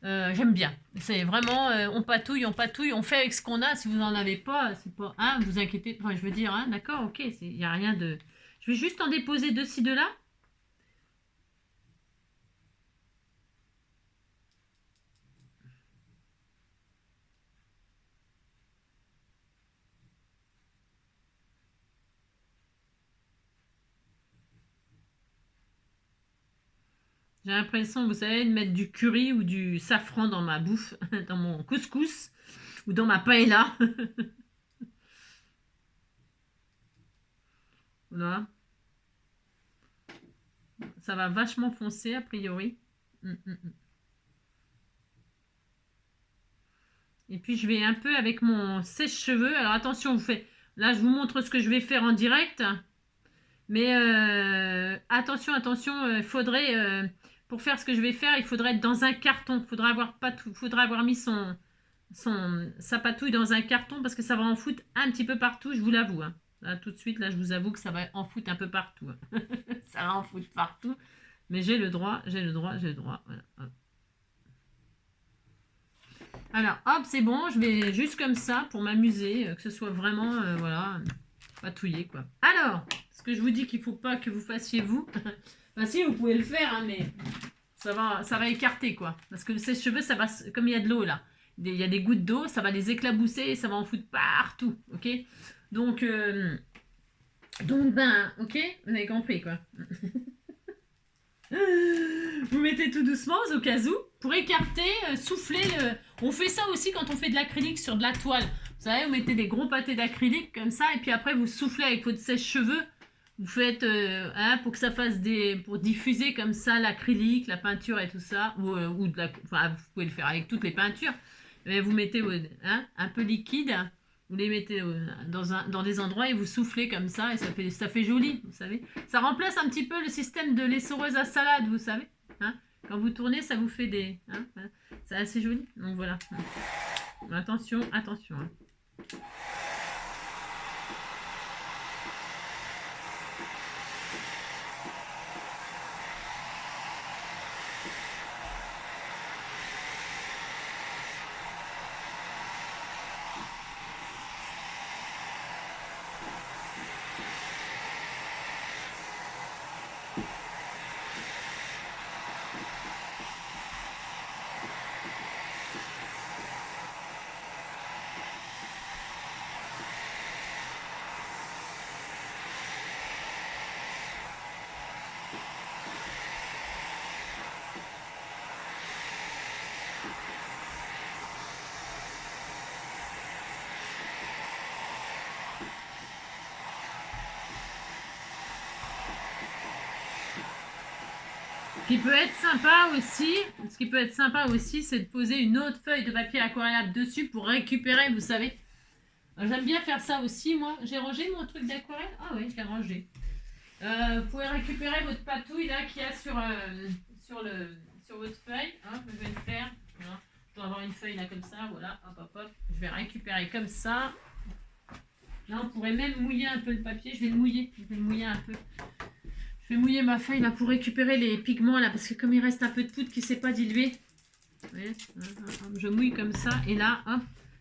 J'aime bien. C'est vraiment, on patouille, on fait avec ce qu'on a. Si vous n'en avez pas, c'est pas, hein, vous inquiétez. Enfin, je veux dire, hein, d'accord, ok, il n'y a rien de. Je vais juste en déposer deux-ci, de là. J'ai l'impression, vous savez, de mettre du curry ou du safran dans ma bouffe, dans mon couscous ou dans ma paella. Voilà. Ça va vachement foncer, a priori. Et puis, je vais un peu avec mon sèche-cheveux. Alors, attention, vous faites... Là, je vous montre ce que je vais faire en direct. Mais attention, faudrait... pour faire ce que je vais faire, il faudrait être dans un carton. Faudra avoir mis sa patouille dans un carton parce que ça va en foutre un petit peu partout, je vous l'avoue. Hein. Là, tout de suite, là, je vous avoue que ça va en foutre un peu partout. Hein. Ça va en foutre partout. Mais j'ai le droit. Voilà. Alors, hop, c'est bon. Je vais juste comme ça pour m'amuser, que ce soit vraiment, voilà, patouillé, quoi. Alors, ce que je vous dis qu'il ne faut pas que vous fassiez vous. Enfin, si, vous pouvez le faire, hein, mais ça va écarter, quoi. Parce que le sèche-cheveux, ça va, comme il y a de l'eau, là. Il y a des gouttes d'eau, ça va les éclabousser et ça va en foutre partout, ok? Donc, ben, ok? Vous avez compris, quoi. Vous mettez tout doucement au cas où pour écarter, souffler. On fait ça aussi quand on fait de l'acrylique sur de la toile. Vous savez, vous mettez des gros pâtés d'acrylique comme ça et puis après vous soufflez avec votre sèche-cheveux. Vous faites pour que ça fasse pour diffuser comme ça l'acrylique, la peinture et tout ça, ou enfin, vous pouvez le faire avec toutes les peintures. Mais vous mettez un peu liquide, vous les mettez dans des endroits et vous soufflez comme ça et ça fait joli, vous savez. Ça remplace un petit peu le système de l'essoreuse à salade, vous savez. Hein. Quand vous tournez, ça vous fait des... voilà. C'est assez joli. Donc voilà. Attention, attention. Hein. Ce qui peut être sympa aussi, c'est de poser une autre feuille de papier aquarellable dessus pour récupérer, vous savez. J'aime bien faire ça aussi, moi. J'ai rangé mon truc d'aquarelle. Ah oui, je l'ai rangé. Vous pouvez récupérer votre patouille là qu'il y a sur votre feuille. Hein, je vais le faire. Voilà. Je dois avoir une feuille là comme ça. Voilà, hop, hop, hop. Je vais récupérer comme ça. Là, on pourrait même mouiller un peu le papier. Je vais le mouiller un peu. Je vais mouiller ma feuille là pour récupérer les pigments là parce que comme il reste un peu de poudre qui ne s'est pas diluée, vous voyez, je mouille comme ça et là, hop,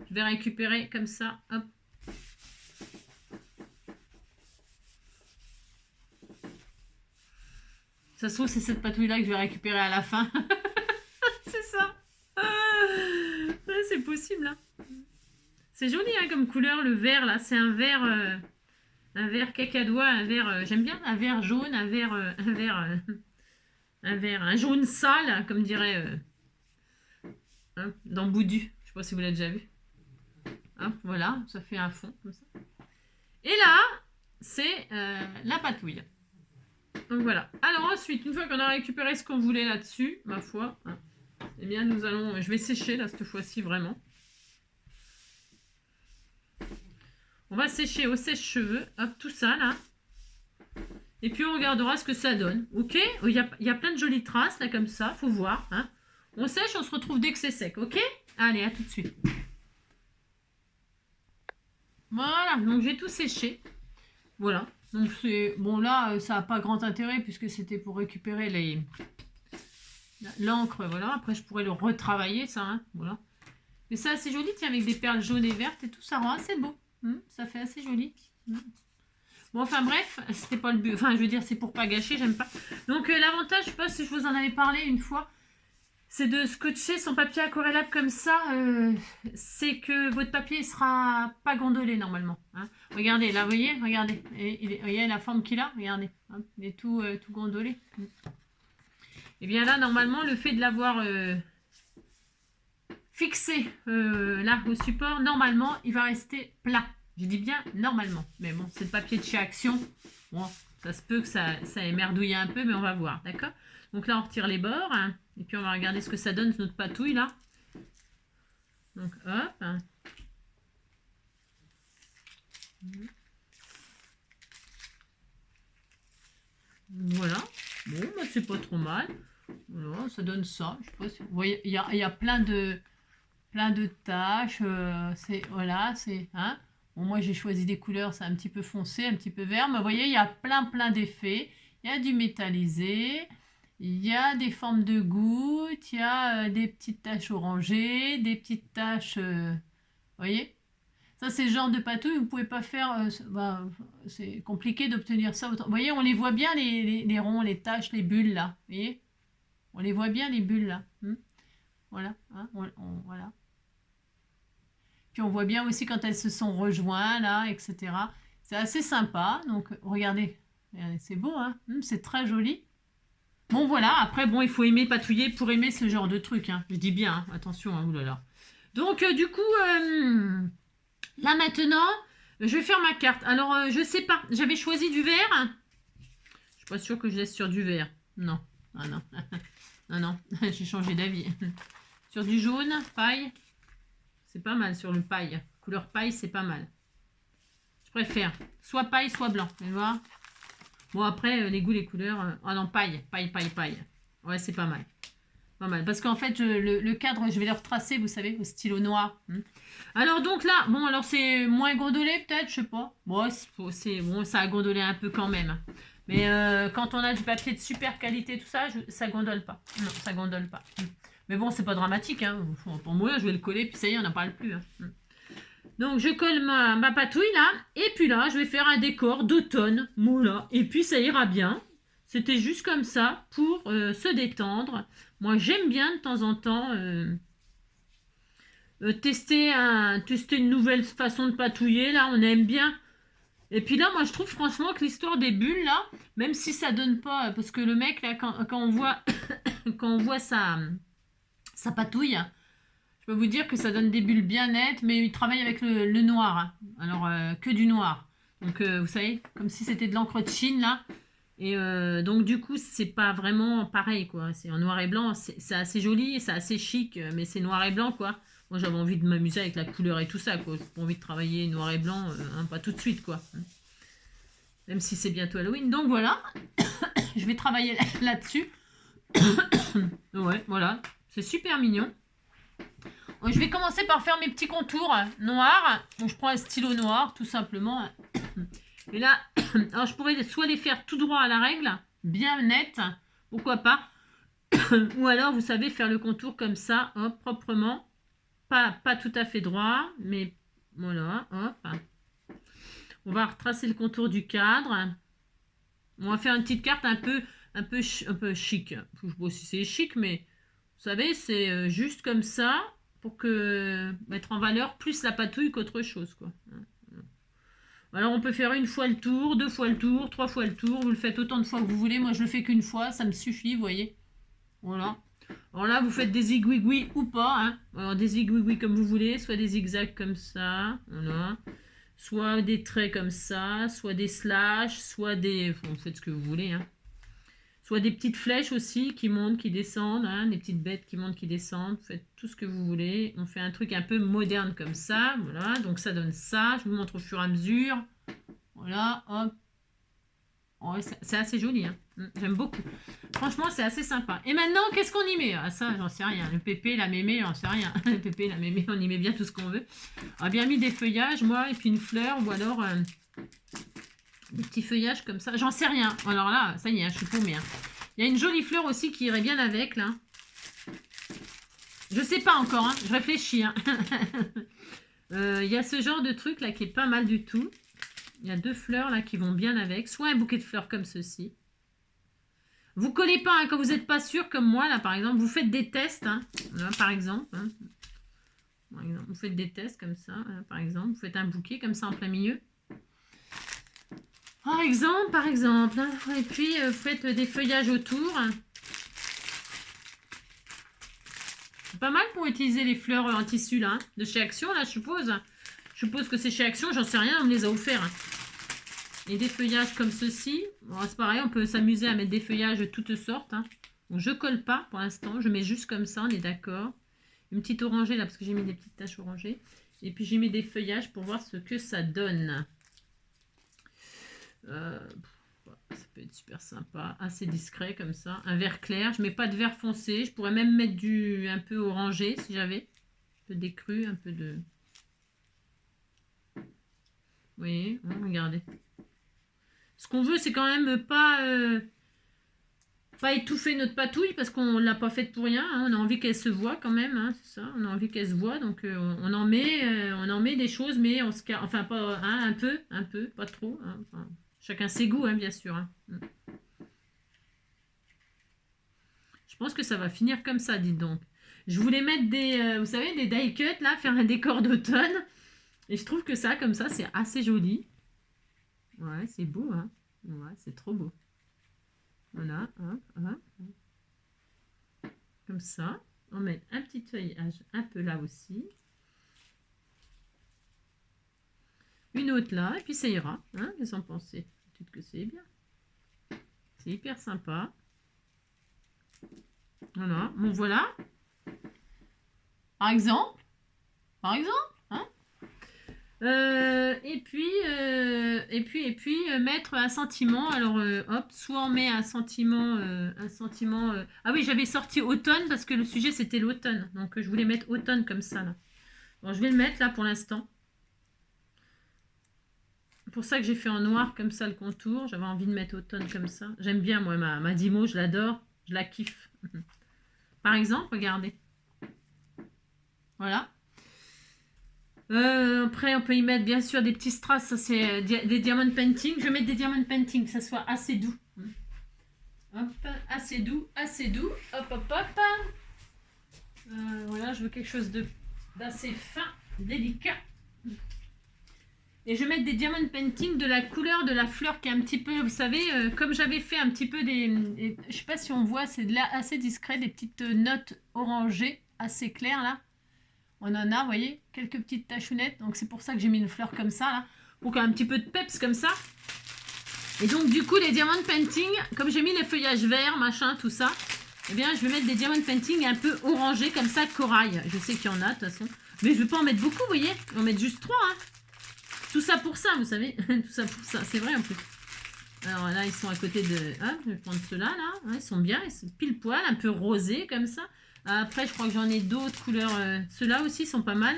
je vais récupérer comme ça, hop. Ça se trouve c'est cette patouille là que je vais récupérer à la fin. C'est ça. Ouais, c'est possible. Hein. C'est joli hein, comme couleur le vert là. C'est un vert cacadois, un vert. J'aime bien un vert jaune, un jaune sale, comme dirait dans Boudu. Je sais pas si vous l'avez déjà vu. Hop, voilà, ça fait un fond comme ça. Et là, c'est la patouille. Donc voilà. Alors ensuite, une fois qu'on a récupéré ce qu'on voulait là-dessus, ma foi, hein, eh bien nous allons... Je vais sécher là cette fois-ci vraiment. On va sécher au sèche-cheveux, hop, tout ça là. Et puis on regardera ce que ça donne. Ok, il y a plein de jolies traces là comme ça, faut voir. Hein. On sèche, on se retrouve dès que c'est sec, ok? Allez, à tout de suite. Voilà, donc j'ai tout séché. Voilà. Donc c'est bon là, ça n'a pas grand intérêt puisque c'était pour récupérer l'encre. Voilà. Après je pourrais le retravailler ça. Hein, voilà. Mais c'est assez joli, tiens, avec des perles jaunes et vertes et tout, ça rend assez beau. Ça fait assez joli. Bon, enfin bref, c'était pas le but. Enfin, je veux dire, c'est pour pas gâcher, j'aime pas. Donc l'avantage, je sais pas si je vous en avais parlé une fois, c'est de scotcher son papier aquarellable comme ça. C'est que votre papier ne sera pas gondolé normalement. Hein. Regardez, là, vous voyez, regardez. Vous voyez la forme qu'il a, regardez. Hein, il est tout gondolé. Et bien là, normalement, le fait de l'avoir fixé là au support, normalement, il va rester plat. Je dis bien normalement. Mais bon, c'est le papier de chez Action. Bon, ça se peut que ça émerdouille un peu, mais on va voir, d'accord? Donc là, on retire les bords. Hein, et puis, on va regarder ce que ça donne, notre patouille, là. Donc, hop. Hein. Voilà. Bon, bah, c'est pas trop mal. Voilà, ça donne ça. Je sais pas si vous voyez, il y a plein de taches. Voilà, c'est... Hein. Bon, moi, j'ai choisi des couleurs, c'est un petit peu foncé, un petit peu vert. Mais vous voyez, il y a plein d'effets. Il y a du métallisé. Il y a des formes de gouttes. Il y a des petites taches orangées, des petites taches... vous voyez? Ça, c'est le genre de patouille, vous ne pouvez pas faire... c'est compliqué d'obtenir ça. Vous voyez, on les voit bien, les ronds, les taches, les bulles, là. Vous voyez? On les voit bien, les bulles, là. Voilà. Hein, voilà. Puis on voit bien aussi quand elles se sont rejointes, là, etc. C'est assez sympa. Donc, regardez. C'est beau, hein. C'est très joli. Bon, voilà. Après, bon, il faut aimer patouiller pour aimer ce genre de truc. Hein. Je dis bien, hein. Attention, hein, oulala. Donc, du coup, là maintenant, je vais faire ma carte. Alors, je sais pas. J'avais choisi du vert. Je suis pas sûre que je laisse sur du vert. Non. Ah non. Non, non. J'ai changé d'avis. Sur du jaune, paille. C'est pas mal sur le paille. Couleur paille, c'est pas mal. Je préfère soit paille, soit blanc. Tu vois. Bon, après, les goûts, les couleurs... Ah non, paille. Paille, paille, paille. Ouais, c'est pas mal. Pas mal. Parce qu'en fait, le cadre, je vais le retracer, vous savez, au stylo noir. Alors, donc là, bon, alors c'est moins gondolé, peut-être, je sais pas. Bon, bon, ça a gondolé un peu quand même. Mais quand on a du papier de super qualité, tout ça, ça gondole pas. Non, ça gondole pas. Mais bon, c'est pas dramatique. Hein. Pour moi, je vais le coller, puis ça y est, on n'en parle plus. Hein. Donc, je colle ma patouille, là. Et puis là, je vais faire un décor d'automne. Voilà. Et puis, ça ira bien. C'était juste comme ça, pour se détendre. Moi, j'aime bien, de temps en temps, tester une nouvelle façon de patouiller. Là, on aime bien. Et puis là, moi, je trouve franchement que l'histoire des bulles, là, même si ça donne pas... Parce que le mec, là, quand on voit, quand on voit sa patouille... Je peux vous dire que ça donne des bulles bien nettes, mais il travaille avec le noir. Hein. Alors, que du noir. Donc, vous savez, comme si c'était de l'encre de Chine, là. Et donc, du coup, c'est pas vraiment pareil, quoi. C'est en noir et blanc. C'est assez joli, c'est assez chic, mais c'est noir et blanc, quoi. Moi, j'avais envie de m'amuser avec la couleur et tout ça, quoi. J'ai pas envie de travailler noir et blanc, hein, pas tout de suite, quoi. Même si c'est bientôt Halloween. Donc, voilà. Je vais travailler là-dessus. Ouais, voilà. C'est super mignon. Je vais commencer par faire mes petits contours noirs. Donc, je prends un stylo noir, tout simplement. Et là, alors je pourrais soit les faire tout droit à la règle, bien net, pourquoi pas. Ou alors, vous savez, faire le contour comme ça, hop, proprement. Pas tout à fait droit, mais voilà, hop. On va retracer le contour du cadre. On va faire une petite carte un peu chic. Je sais pas si c'est chic, mais vous savez, c'est juste comme ça. Pour que mettre en valeur plus la patouille qu'autre chose, quoi. Alors on peut faire une fois le tour, 2 fois le tour, 3 fois le tour, vous le faites autant de fois que vous voulez. Moi je le fais qu'une fois, ça me suffit, vous voyez. Voilà. Alors là vous faites des zigouigouis ou pas, hein. Alors des zigouigouis comme vous voulez, soit des zigzags comme ça, voilà. Soit des traits comme ça, soit des slash, soit des... Enfin, vous faites ce que vous voulez, hein. Soit des petites flèches aussi qui montent, qui descendent, hein, des petites bêtes qui montent, qui descendent. Faites tout ce que vous voulez. On fait un truc un peu moderne comme ça. Voilà, donc ça donne ça. Je vous montre au fur et à mesure. Voilà, hop. Oh, c'est assez joli, hein. J'aime beaucoup. Franchement, c'est assez sympa. Et maintenant, qu'est-ce qu'on y met? Ah, ça, j'en sais rien. Le pépé, la mémé, j'en sais rien. Le pépé, la mémé, on y met bien tout ce qu'on veut. On a bien mis des feuillages, moi, et puis une fleur, ou alors... des petits feuillages comme ça. J'en sais rien. Alors là, ça y est, je suis paumée. Hein. Il y a une jolie fleur aussi qui irait bien avec, là. Je sais pas encore, hein. Je réfléchis. Hein. Il y a ce genre de truc, là, qui est pas mal du tout. Il y a 2 fleurs, là, qui vont bien avec. Soit un bouquet de fleurs comme ceci. Vous collez pas, hein, quand vous n'êtes pas sûr, comme moi, là, par exemple. Vous faites des tests, hein. Là, par exemple. Hein. Vous faites des tests comme ça, là, par exemple. Vous faites un bouquet comme ça en plein milieu. Par exemple. Et puis, vous faites des feuillages autour. C'est pas mal pour utiliser les fleurs en tissu, là, de chez Action, là, je suppose. Je suppose que c'est chez Action, j'en sais rien, on me les a offerts. Hein. Et des feuillages comme ceci. Bon, c'est pareil, on peut s'amuser à mettre des feuillages de toutes sortes. Hein. Bon, je colle pas pour l'instant, je mets juste comme ça, on est d'accord. Une petite orangée, là, parce que j'ai mis des petites taches orangées. Et puis, j'ai mis des feuillages pour voir ce que ça donne. Ça peut être super sympa, assez discret comme ça. Un vert clair, je mets pas de vert foncé. Je pourrais même mettre un peu orangé si j'avais. Un peu d'écru, un peu de... Vous voyez, regardez. Ce qu'on veut, c'est quand même pas étouffer notre patouille parce qu'on l'a pas faite pour rien. Hein. On a envie qu'elle se voit quand même, hein, c'est ça. On a envie qu'elle se voit, donc on en met des choses, mais on se... Enfin, pas hein, un peu, pas trop. Hein, enfin, chacun ses goûts, hein, bien sûr. Hein. Je pense que ça va finir comme ça, dites donc. Je voulais mettre des, vous savez, des die cuts, là, faire un décor d'automne. Et je trouve que ça, comme ça, c'est assez joli. Ouais, c'est beau, hein. Ouais, c'est trop beau. Voilà, hop, hop. Comme ça. On met un petit feuillage un peu là aussi. Une autre là, et puis ça ira. Hein, qu'est-ce que vous en pensez? Peut-être que c'est bien. C'est hyper sympa. Voilà, bon voilà. Par exemple. Hein, et puis mettre un sentiment. Alors hop, soit on met un sentiment, Ah oui, j'avais sorti automne parce que le sujet c'était l'automne, donc je voulais mettre automne comme ça là. Bon, je vais le mettre là pour l'instant. C'est pour ça que j'ai fait en noir comme ça le contour. J'avais envie de mettre automne comme ça. J'aime bien moi ma Dimo, je l'adore, je la kiffe. Par exemple, regardez. Voilà. Après, on peut y mettre bien sûr des petits strass, ça c'est des diamond painting. Je vais mettre des diamond painting, que ça soit assez doux. Hop, assez doux, assez doux. Hop, hop, hop. Voilà, je veux quelque chose d'assez fin, délicat. Et je vais mettre des diamond painting de la couleur de la fleur qui est un petit peu, vous savez, comme j'avais fait un petit peu je sais pas si on voit, c'est là assez discret, des petites notes orangées, assez claires là. On en a, vous voyez, quelques petites tachounettes. Donc c'est pour ça que j'ai mis une fleur comme ça, là. Pour qu'il y ait un petit peu de peps comme ça. Et donc du coup, les diamond painting, comme j'ai mis les feuillages verts, machin, tout ça, eh bien je vais mettre des diamond painting un peu orangés comme ça, corail. Je sais qu'il y en a de toute façon. Mais je ne vais pas en mettre beaucoup, vous voyez. Je vais en mettre juste 3. Hein. Tout ça pour ça, vous savez. Tout ça pour ça. C'est vrai en plus. Alors là, ils sont à côté de... Ah, je vais prendre ceux-là, là. Ouais, ils sont bien. Ils sont pile poil, un peu rosés comme ça. Après, je crois que j'en ai d'autres couleurs. Ceux-là aussi sont pas mal.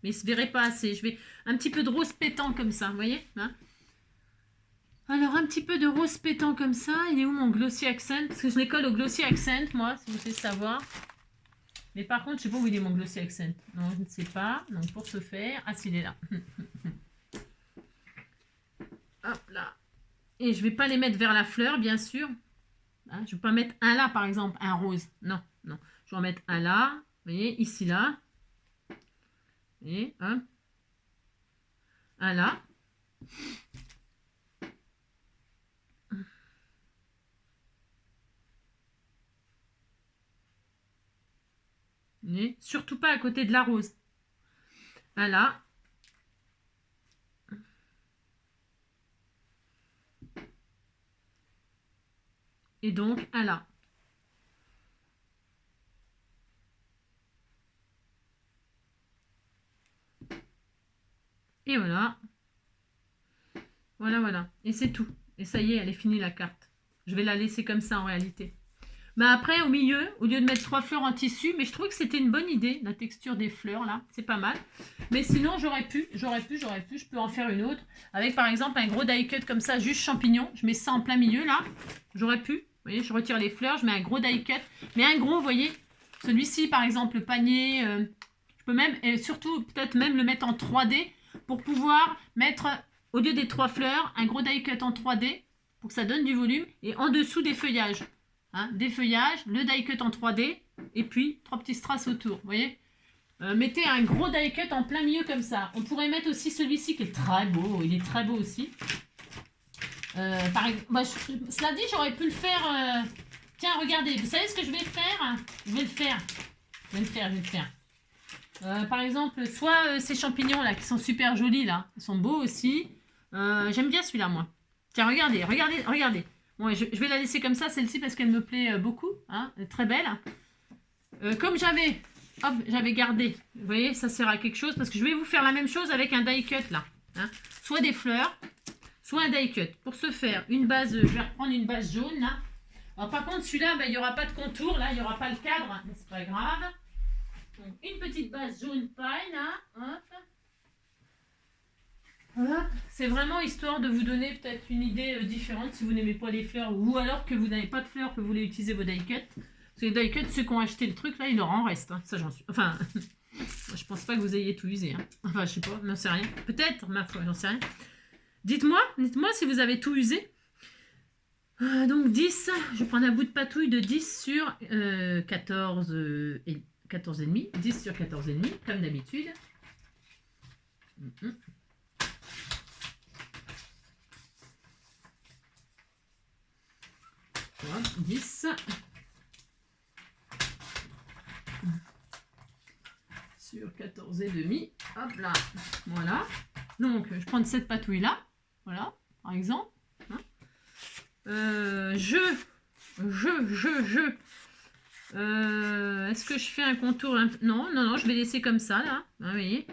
Mais ils ne se verraient pas assez. Je vais un petit peu de rose pétant comme ça, vous voyez hein. Alors, un petit peu de rose pétant comme ça. Il est où mon glossy accent? Parce que je les colle au glossy accent, moi, si vous voulez savoir. Mais par contre, je ne sais pas où il est mon glossy accent. Non, je ne sais pas. Donc, pour ce faire... Ah, s'il est là. Hop là. Et je ne vais pas les mettre vers la fleur, bien sûr. Hein, je ne vais pas mettre un là, par exemple, un rose. Non, non. Je vais en mettre un là. Vous voyez, ici, là. Et un là. Et surtout pas à côté de la rose. Un là. Et donc un là. Et voilà. Voilà, voilà. Et c'est tout. Et ça y est, elle est finie la carte. Je vais la laisser comme ça en réalité. Mais après, au milieu, au lieu de mettre 3 fleurs en tissu, mais je trouve que c'était une bonne idée, la texture des fleurs là, c'est pas mal. Mais sinon, j'aurais pu, je peux en faire une autre. Avec par exemple un gros die cut comme ça, juste champignon. Je mets ça en plein milieu là. J'aurais pu. Vous voyez, je retire les fleurs, je mets un gros die cut. Mais un gros, vous voyez, celui-ci par exemple, le panier, je peux même, et surtout peut-être même le mettre en 3D pour pouvoir mettre, au lieu des 3 fleurs, un gros die cut en 3D pour que ça donne du volume et en dessous des feuillages. Hein, des feuillages, le die cut en 3D et puis 3 petits strass autour, vous voyez. Mettez un gros die cut en plein milieu comme ça. On pourrait mettre aussi celui-ci qui est très beau, il est très beau aussi. Cela dit, j'aurais pu le faire... Tiens, regardez, vous savez ce que je vais faire? Je vais le faire. Par exemple, soit ces champignons là qui sont super jolis là, ils sont beaux aussi. J'aime bien celui-là moi. Tiens, regardez. Bon, je vais la laisser comme ça, celle-ci, parce qu'elle me plaît beaucoup. Hein, elle est très belle. Comme j'avais gardé. Vous voyez, ça sert à quelque chose. Parce que je vais vous faire la même chose avec un die cut, là. Hein, soit des fleurs, soit un die cut. Pour ce faire, une base, je vais reprendre une base jaune, là. Alors, par contre, celui-là, il n'y aura pas de contour, là. Il n'y aura pas le cadre, hein, mais c'est pas grave. Donc, une petite base jaune paille, là. Hop. Voilà. C'est vraiment histoire de vous donner peut-être une idée différente si vous n'aimez pas les fleurs ou alors que vous n'avez pas de fleurs, que vous voulez utiliser vos die cuts. Parce que les die cuts, ceux qui ont acheté le truc, là, il leur en reste. Hein. Ça, j'en suis... Enfin, je pense pas que vous ayez tout usé. Hein. Enfin, je sais pas, j'en sais rien. Peut-être, ma foi, j'en sais rien. Dites-moi si vous avez tout usé. Donc 10, je vais prendre un bout de patouille de 10 sur 14 et 14,5. 10 sur 14,5, comme d'habitude. Hop, 10. Sur 14 et demi. Hop là. Voilà. Donc, je prends cette patouille là. Voilà, par exemple. Hein. Est-ce que je fais un contour Non, non, non, je vais laisser comme ça, là. Vous voyez.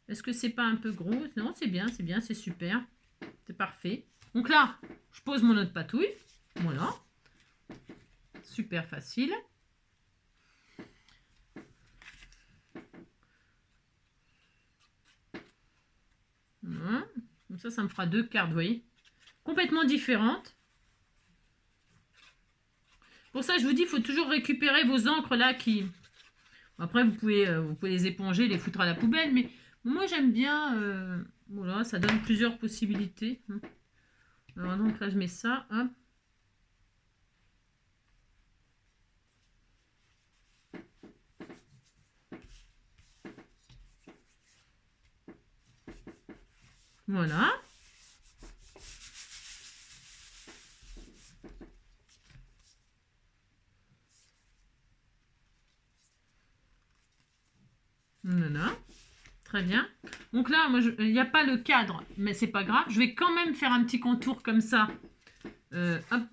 Est-ce que c'est pas un peu gros? Non, c'est bien, c'est super. C'est parfait. Donc là, je pose mon autre patouille. Voilà. Super facile. Voilà. Comme ça me fera 2 cartes, vous voyez. Complètement différentes. Pour ça, je vous dis, il faut toujours récupérer vos encres là qui... Après, vous pouvez les éponger, les foutre à la poubelle, mais moi, j'aime bien... Voilà, ça donne plusieurs possibilités. Alors, donc là, je mets ça. Hop. Voilà. Voilà. Très bien. Donc là, moi, il n'y a pas le cadre, mais c'est pas grave. Je vais quand même faire un petit contour comme ça. Hop.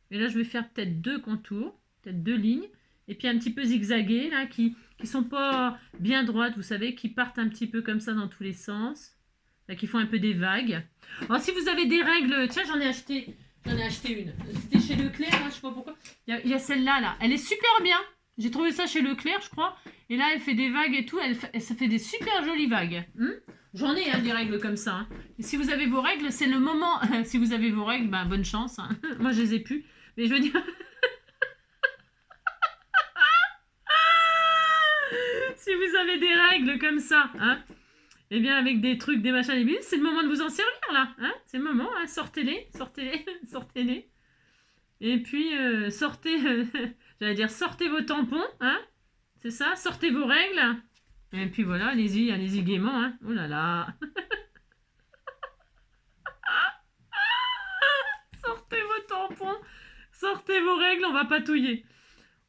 Et là, je vais faire peut-être 2 contours, peut-être 2 lignes. Et puis un petit peu zigzaguées, là, qui sont pas bien droites, vous savez, qui partent un petit peu comme ça dans tous les sens. Là, qui font un peu des vagues. Alors, si vous avez des règles... Tiens, j'en ai acheté une. C'était chez Leclerc, hein, je sais pas pourquoi. Il y a celle-là, là. Elle est super bien. J'ai trouvé ça chez Leclerc, je crois. Et là, elle fait des vagues et tout. Ça fait des super jolies vagues. J'en ai des règles comme ça. Hein. Et si vous avez vos règles, c'est le moment. Si vous avez vos règles, ben, bonne chance. Hein. Moi, je les ai plus. Mais je veux dire... si vous avez des règles comme ça, hein, eh bien, avec des trucs, des machins, des c'est le moment de vous en servir, là. Hein, c'est le moment. Hein, sortez-les. Sortez-les. Et puis, j'allais dire, sortez vos tampons. Hein, c'est ça, sortez vos règles. Et puis voilà, allez-y gaiement. Hein. Oh là là. Sortez vos tampons. Sortez vos règles, on va patouiller.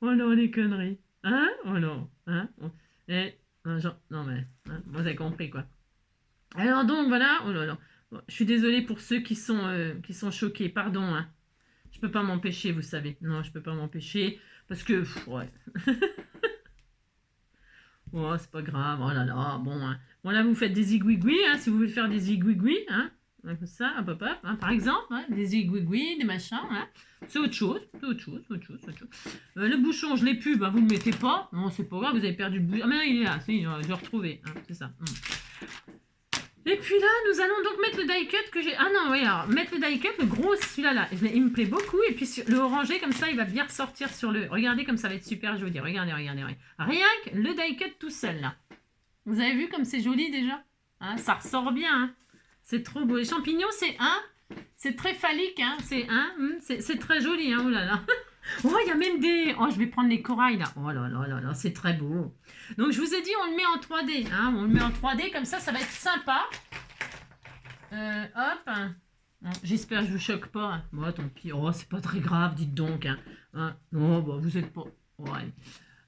Oh non, les conneries. Hein? Oh non. Hein? Non mais, hein, moi j'ai compris quoi. Alors donc voilà, oh là là. Bon, je suis désolée pour ceux qui sont choqués, pardon. Hein. Je peux pas m'empêcher, vous savez. Non, je peux pas m'empêcher parce que, ouais. Oh, c'est pas grave, oh là là, bon. Hein. Bon là, vous faites des zigouigouis, hein, si vous voulez faire des zigouigouis, hein. Comme ça, hop, hop, hop, hein, par exemple, hein, des zigouigouis, des machins, hein. C'est autre chose, le bouchon, je l'ai plus, bah, vous ne le mettez pas. Non, c'est pas grave, vous avez perdu le bouchon. Ah, mais non, il est là, je l'ai retrouvé, hein, c'est ça. Et puis là, nous allons donc mettre le die cut que j'ai... Ah non, oui, alors, mettre le die cut, le gros, celui-là, là, il me plaît beaucoup. Et puis le orangé, comme ça, il va bien ressortir sur le... Regardez comme ça va être super joli. Regardez. Rien que le die cut tout seul, là. Vous avez vu comme c'est joli déjà, hein, ça ressort bien, hein. C'est trop beau. Les champignons, c'est très phallique, hein. C'est très joli, hein. Oh là là. Oh, il y a même des... Oh, je vais prendre les corails, là. Oh là là là là, c'est très beau. Donc, je vous ai dit, on le met en 3D. Hein. On le met en 3D, comme ça va être sympa. Hop. Bon, j'espère que je vous choque pas. Bon, tant pis. Oh, c'est pas très grave, dites donc. Hein. Oh, bah, vous êtes pas... Ouais.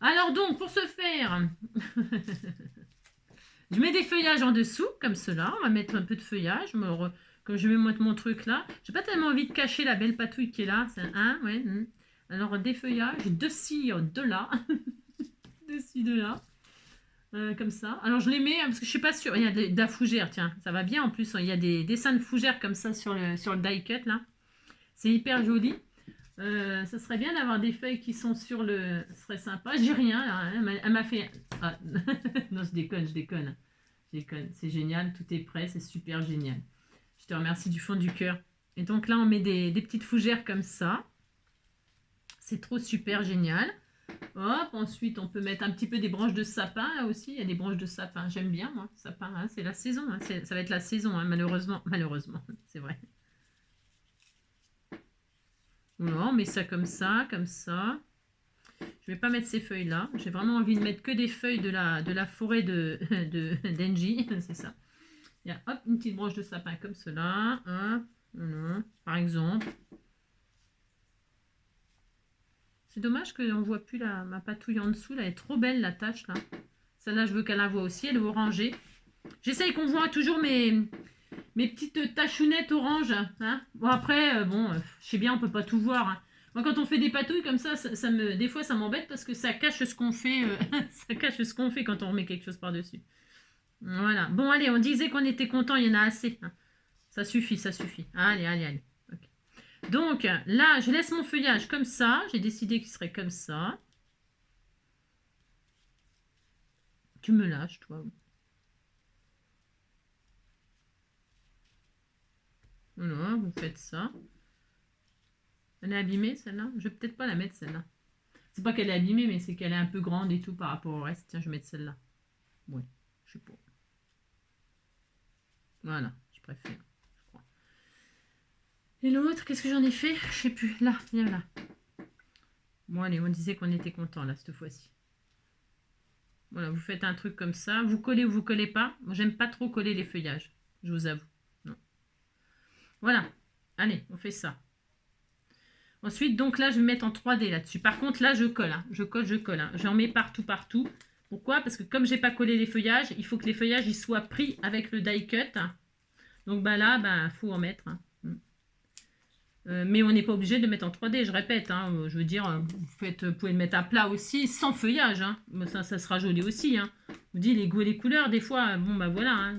Alors, donc, pour ce faire... je mets des feuillages en dessous, comme cela. On va mettre un peu de feuillage. Comme je vais mettre mon truc là. J'ai pas tellement envie de cacher la belle patouille qui est là. C'est un, ouais. Alors, des feuillages de-ci, de là. De-ci, de là. Comme ça. Alors, je les mets, parce que je suis pas sûre. Il y a de la fougère, tiens. Ça va bien, en plus. Il y a des dessins de fougère comme ça sur le die cut, là. C'est hyper joli. Ça serait bien d'avoir des feuilles qui sont sur le... Ce serait sympa. J'ai rien, là. Elle m'a fait... Ah. Non, je déconne. C'est génial. Tout est prêt. C'est super génial. Je te remercie du fond du cœur. Et donc là, on met des petites fougères comme ça. C'est trop super génial. Hop, ensuite on peut mettre un petit peu des branches de sapin là aussi. Il y a des branches de sapin, j'aime bien moi. Sapin, hein, c'est la saison. Hein. Ça va être la saison, hein, malheureusement, c'est vrai. Voilà, on met ça comme ça, comme ça. Je vais pas mettre ces feuilles là. J'ai vraiment envie de mettre que des feuilles de la forêt d'Engie, c'est ça. Il y a hop, une petite branche de sapin comme cela. Hop, Voilà, par exemple. C'est dommage qu'on ne voit plus ma patouille en dessous. Là, elle est trop belle, la tache, là. Celle-là, je veux qu'elle la voit aussi. Elle est orangée. J'essaye qu'on voit toujours mes petites tachounettes orange. Hein. Bon, après, je sais bien, on peut pas tout voir. Hein. Moi, quand on fait des patouilles comme ça, des fois, ça m'embête parce que ça cache ce qu'on fait. Ça cache ce qu'on fait quand on remet quelque chose par-dessus. Voilà. Bon, allez, on disait qu'on était content. Il y en a assez. Hein. Ça suffit, ça suffit. Allez, allez, allez. Okay. Donc, là, je laisse mon feuillage comme ça. J'ai décidé qu'il serait comme ça. Tu me lâches, toi. Voilà, vous faites ça. Elle est abîmée, celle-là. Je vais peut-être pas la mettre, celle-là. C'est pas qu'elle est abîmée, mais c'est qu'elle est un peu grande et tout par rapport au reste. Tiens, je vais mettre celle-là. Ouais, je sais pas. Voilà, je préfère, je crois. Et l'autre, qu'est-ce que j'en ai fait? Je sais plus. Là, viens là. Bon, allez, on disait qu'on était content là, cette fois-ci. Voilà, vous faites un truc comme ça. Vous collez ou vous collez pas. Moi, j'aime pas trop coller les feuillages. Je vous avoue. Non. Voilà. Allez, on fait ça. Ensuite, donc là, je vais mettre en 3D là-dessus. Par contre, là, je colle. Hein. Je colle, je colle. Hein. J'en mets partout, partout. Pourquoi? Parce que comme j'ai pas collé les feuillages, il faut que les feuillages ils soient pris avec le die cut. Donc bah là, faut en mettre. Hein. Mais on n'est pas obligé de le mettre en 3D, je répète. Hein. Je veux dire, vous pouvez le mettre à plat aussi, sans feuillage. Hein. Ça sera joli aussi. Hein. Je vous dis, les goûts et les couleurs, des fois, bon bah voilà. Hein,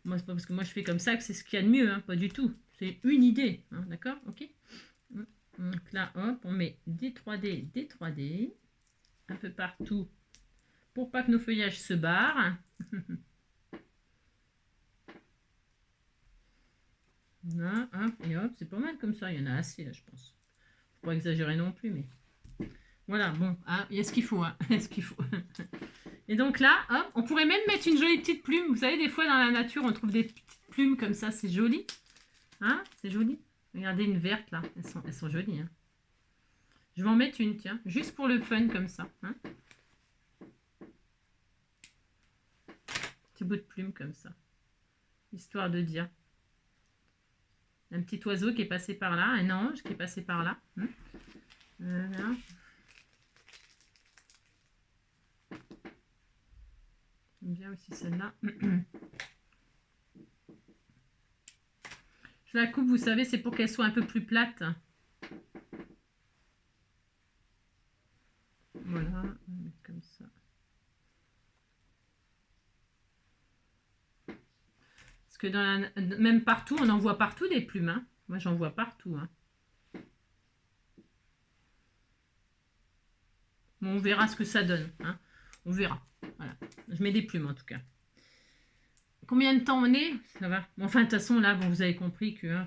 moi, c'est pas parce que moi je fais comme ça que c'est ce qu'il y a de mieux. Hein. Pas du tout. C'est une idée. Hein. D'accord? Ok. Donc là, hop, on met des 3D, un peu partout pour pas que nos feuillages se barrent. Là, hop, et hop, c'est pas mal comme ça, il y en a assez là, je pense. Faut pas exagérer non plus, mais voilà, bon, hein, il y a ce qu'il faut, hein, il y a ce qu'il faut. Et donc là, hop, on pourrait même mettre une jolie petite plume. Vous savez, des fois dans la nature, on trouve des petites plumes comme ça, c'est joli. Hein, c'est joli. Regardez une verte là, elles sont jolies. Hein. Je vais en mettre une, tiens, juste pour le fun comme ça. Hein. Petit bout de plume comme ça. Histoire de dire. Un petit oiseau qui est passé par là, un ange qui est passé par là. Hein. Voilà. J'aime bien aussi celle-là. Je la coupe, vous savez, c'est pour qu'elle soit un peu plus plate. Voilà, on va mettre comme ça. Parce que même partout, on en voit partout des plumes. Hein. Moi, j'en vois partout. Hein. Bon, on verra ce que ça donne. Hein. On verra. Voilà. Je mets des plumes en tout cas. Combien de temps on est? Ça va. Bon, enfin, de toute façon, là, bon, vous avez compris que... Hein,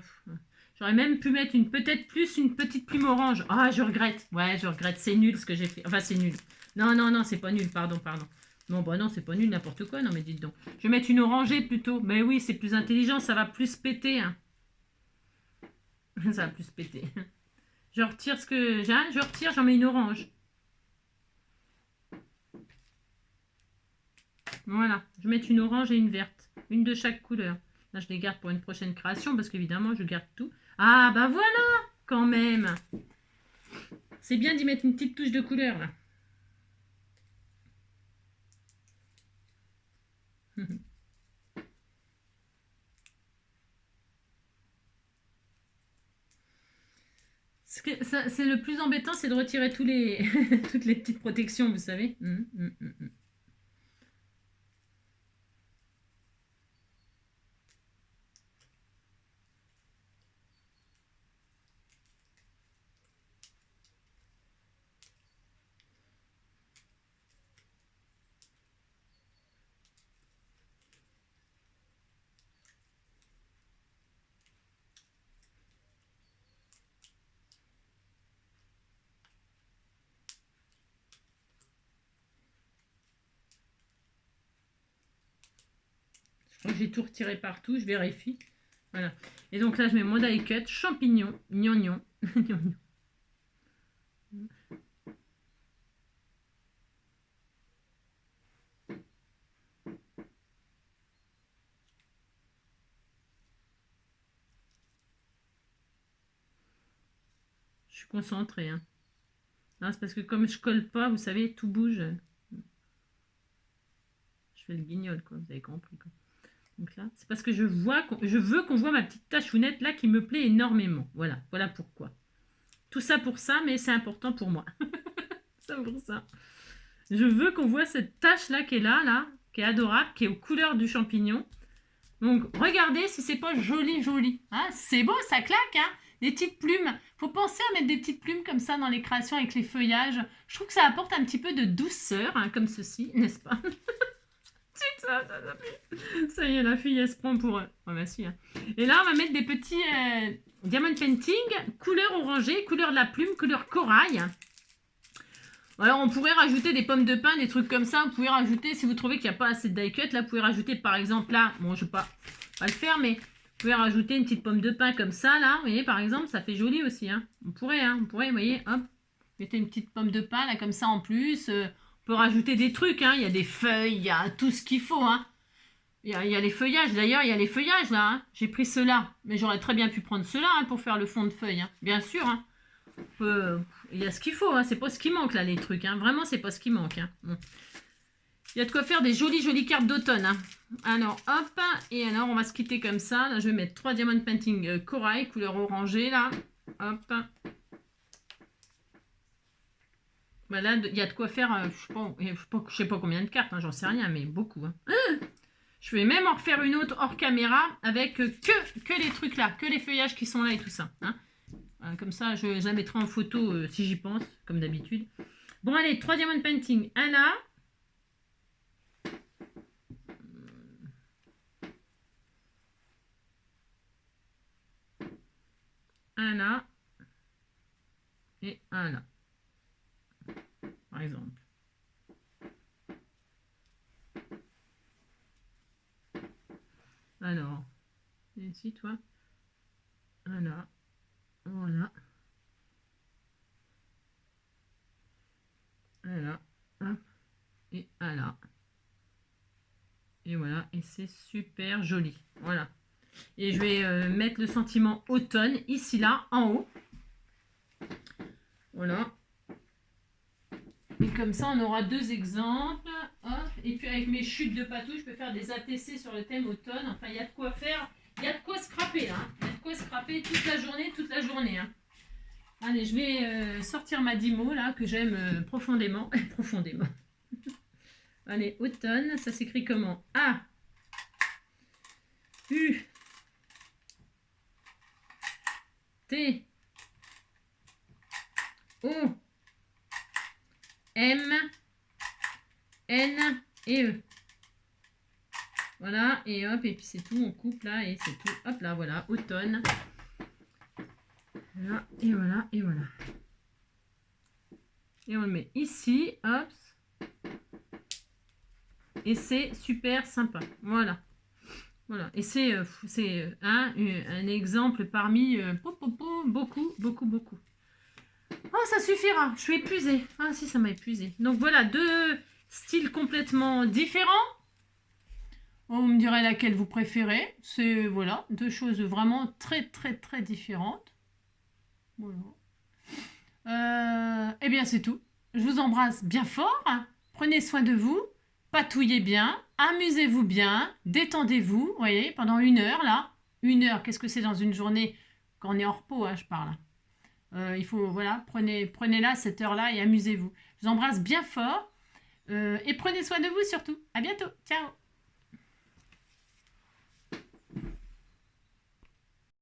j'aurais même pu mettre peut-être plus une petite plume orange. Ah, je regrette. Ouais, je regrette. C'est nul ce que j'ai fait. Enfin, c'est nul. Non, non, non, c'est pas nul. Pardon, pardon. Non, bah non, c'est pas nul, n'importe quoi. Non, mais dites donc. Je vais mettre une orangée plutôt. Mais oui, c'est plus intelligent. Ça va plus péter. Hein. Ça va plus péter. Je retire ce que j'ai. Je retire, j'en mets une orange. Voilà. Je vais mettre une orange et une verte. Une de chaque couleur. Là, je les garde pour une prochaine création parce qu'évidemment, je garde tout. Ah, bah voilà, quand même. C'est bien d'y mettre une petite touche de couleur, là. C'est le plus embêtant, c'est de retirer toutes les petites protections, vous savez. Je crois que j'ai tout retiré partout, je vérifie. Voilà. Et donc là, je mets mon die cut, champignon, gnognon. Je suis concentrée. Hein. C'est parce que comme je colle pas, vous savez, tout bouge. Je fais le guignol, quoi. Vous avez compris, quoi. Donc là, c'est parce que je veux qu'on voit ma petite tachounette là qui me plaît énormément. Voilà, voilà pourquoi. Tout ça pour ça, mais c'est important pour moi. Ça pour ça. Je veux qu'on voit cette tache là qui est là, qui est adorable, qui est aux couleurs du champignon. Donc regardez si c'est pas joli, joli. Hein, c'est beau, ça claque, hein. Des petites plumes. Faut penser à mettre des petites plumes comme ça dans les créations avec les feuillages. Je trouve que ça apporte un petit peu de douceur, hein, comme ceci, n'est-ce pas? Ça y est, la fille, elle se prend pour... Oh, bah si, hein. Et là, on va mettre des petits diamond painting, couleur orangée, couleur de la plume, couleur corail. Alors, on pourrait rajouter des pommes de pin, des trucs comme ça. Vous pouvez rajouter, si vous trouvez qu'il n'y a pas assez de die cut, là, vous pouvez rajouter, par exemple, là, bon, je ne vais pas le faire, mais vous pouvez rajouter une petite pomme de pin comme ça, là. Vous voyez, par exemple, ça fait joli aussi, hein. On pourrait, vous voyez, hop. Mettez une petite pomme de pin, là, comme ça, en plus. On peut rajouter des trucs, hein. Il y a des feuilles, il y a tout ce qu'il faut, hein. Il y a les feuillages, d'ailleurs, il y a les feuillages, là. Hein. J'ai pris ceux-là, mais j'aurais très bien pu prendre ceux-là, hein, pour faire le fond de feuille, hein. Bien sûr, hein. Il y a ce qu'il faut, hein. C'est pas ce qui manque là, les trucs, hein. Vraiment, c'est pas ce qui manque, hein. Bon. Il y a de quoi faire des jolies cartes d'automne, hein. Alors, hop, et alors on va se quitter comme ça. Là, je vais mettre 3 diamond painting corail, couleur orangée, là. Hop. Bah là, il y a de quoi faire, je sais pas combien de cartes, hein, j'en sais rien, mais beaucoup. Hein. Je vais même en refaire une autre hors caméra avec que les trucs là, que les feuillages qui sont là et tout ça. Hein. Comme ça, je la mettrai en photo si j'y pense, comme d'habitude. Bon, allez, 3 diamond painting. Un là. Un là. Et un là. Par exemple. Alors, ici, toi. Un là. Voilà. Un là. Hop. Et un là. Et voilà. Et c'est super joli. Voilà. Et je vais mettre le sentiment automne ici, là, en haut. Voilà. Et comme ça, on aura 2 exemples. Hop. Et puis avec mes chutes de patou, je peux faire des ATC sur le thème automne. Enfin, il y a de quoi faire. Il y a de quoi scraper, là. Il y a de quoi scraper toute la journée. Hein. Allez, je vais sortir ma Dimo, là, que j'aime profondément. Profondément. Allez, automne, ça s'écrit comment? A. U. T. O. M, N et E. Voilà, et hop, et puis c'est tout, on coupe là, et c'est tout. Hop là, voilà, automne. Voilà, et voilà, et voilà. Et on le met ici, hop. Et c'est super sympa. Voilà. Voilà, et c'est un exemple parmi beaucoup. Oh, ça suffira. Je suis épuisée. Ah si, ça m'a épuisée. Donc voilà, 2 styles complètement différents. On me dirait laquelle vous préférez. C'est, voilà, 2 choses vraiment très différentes. Voilà. Eh bien, c'est tout. Je vous embrasse bien fort. Prenez soin de vous. Patouillez bien. Amusez-vous bien. Détendez-vous. Vous voyez, pendant 1 heure, là. 1 heure, qu'est-ce que c'est dans une journée quand on est en repos, hein, je parle. Il faut, voilà, prenez là, cette heure-là et amusez-vous. Je vous embrasse bien fort et prenez soin de vous surtout. À bientôt. Ciao.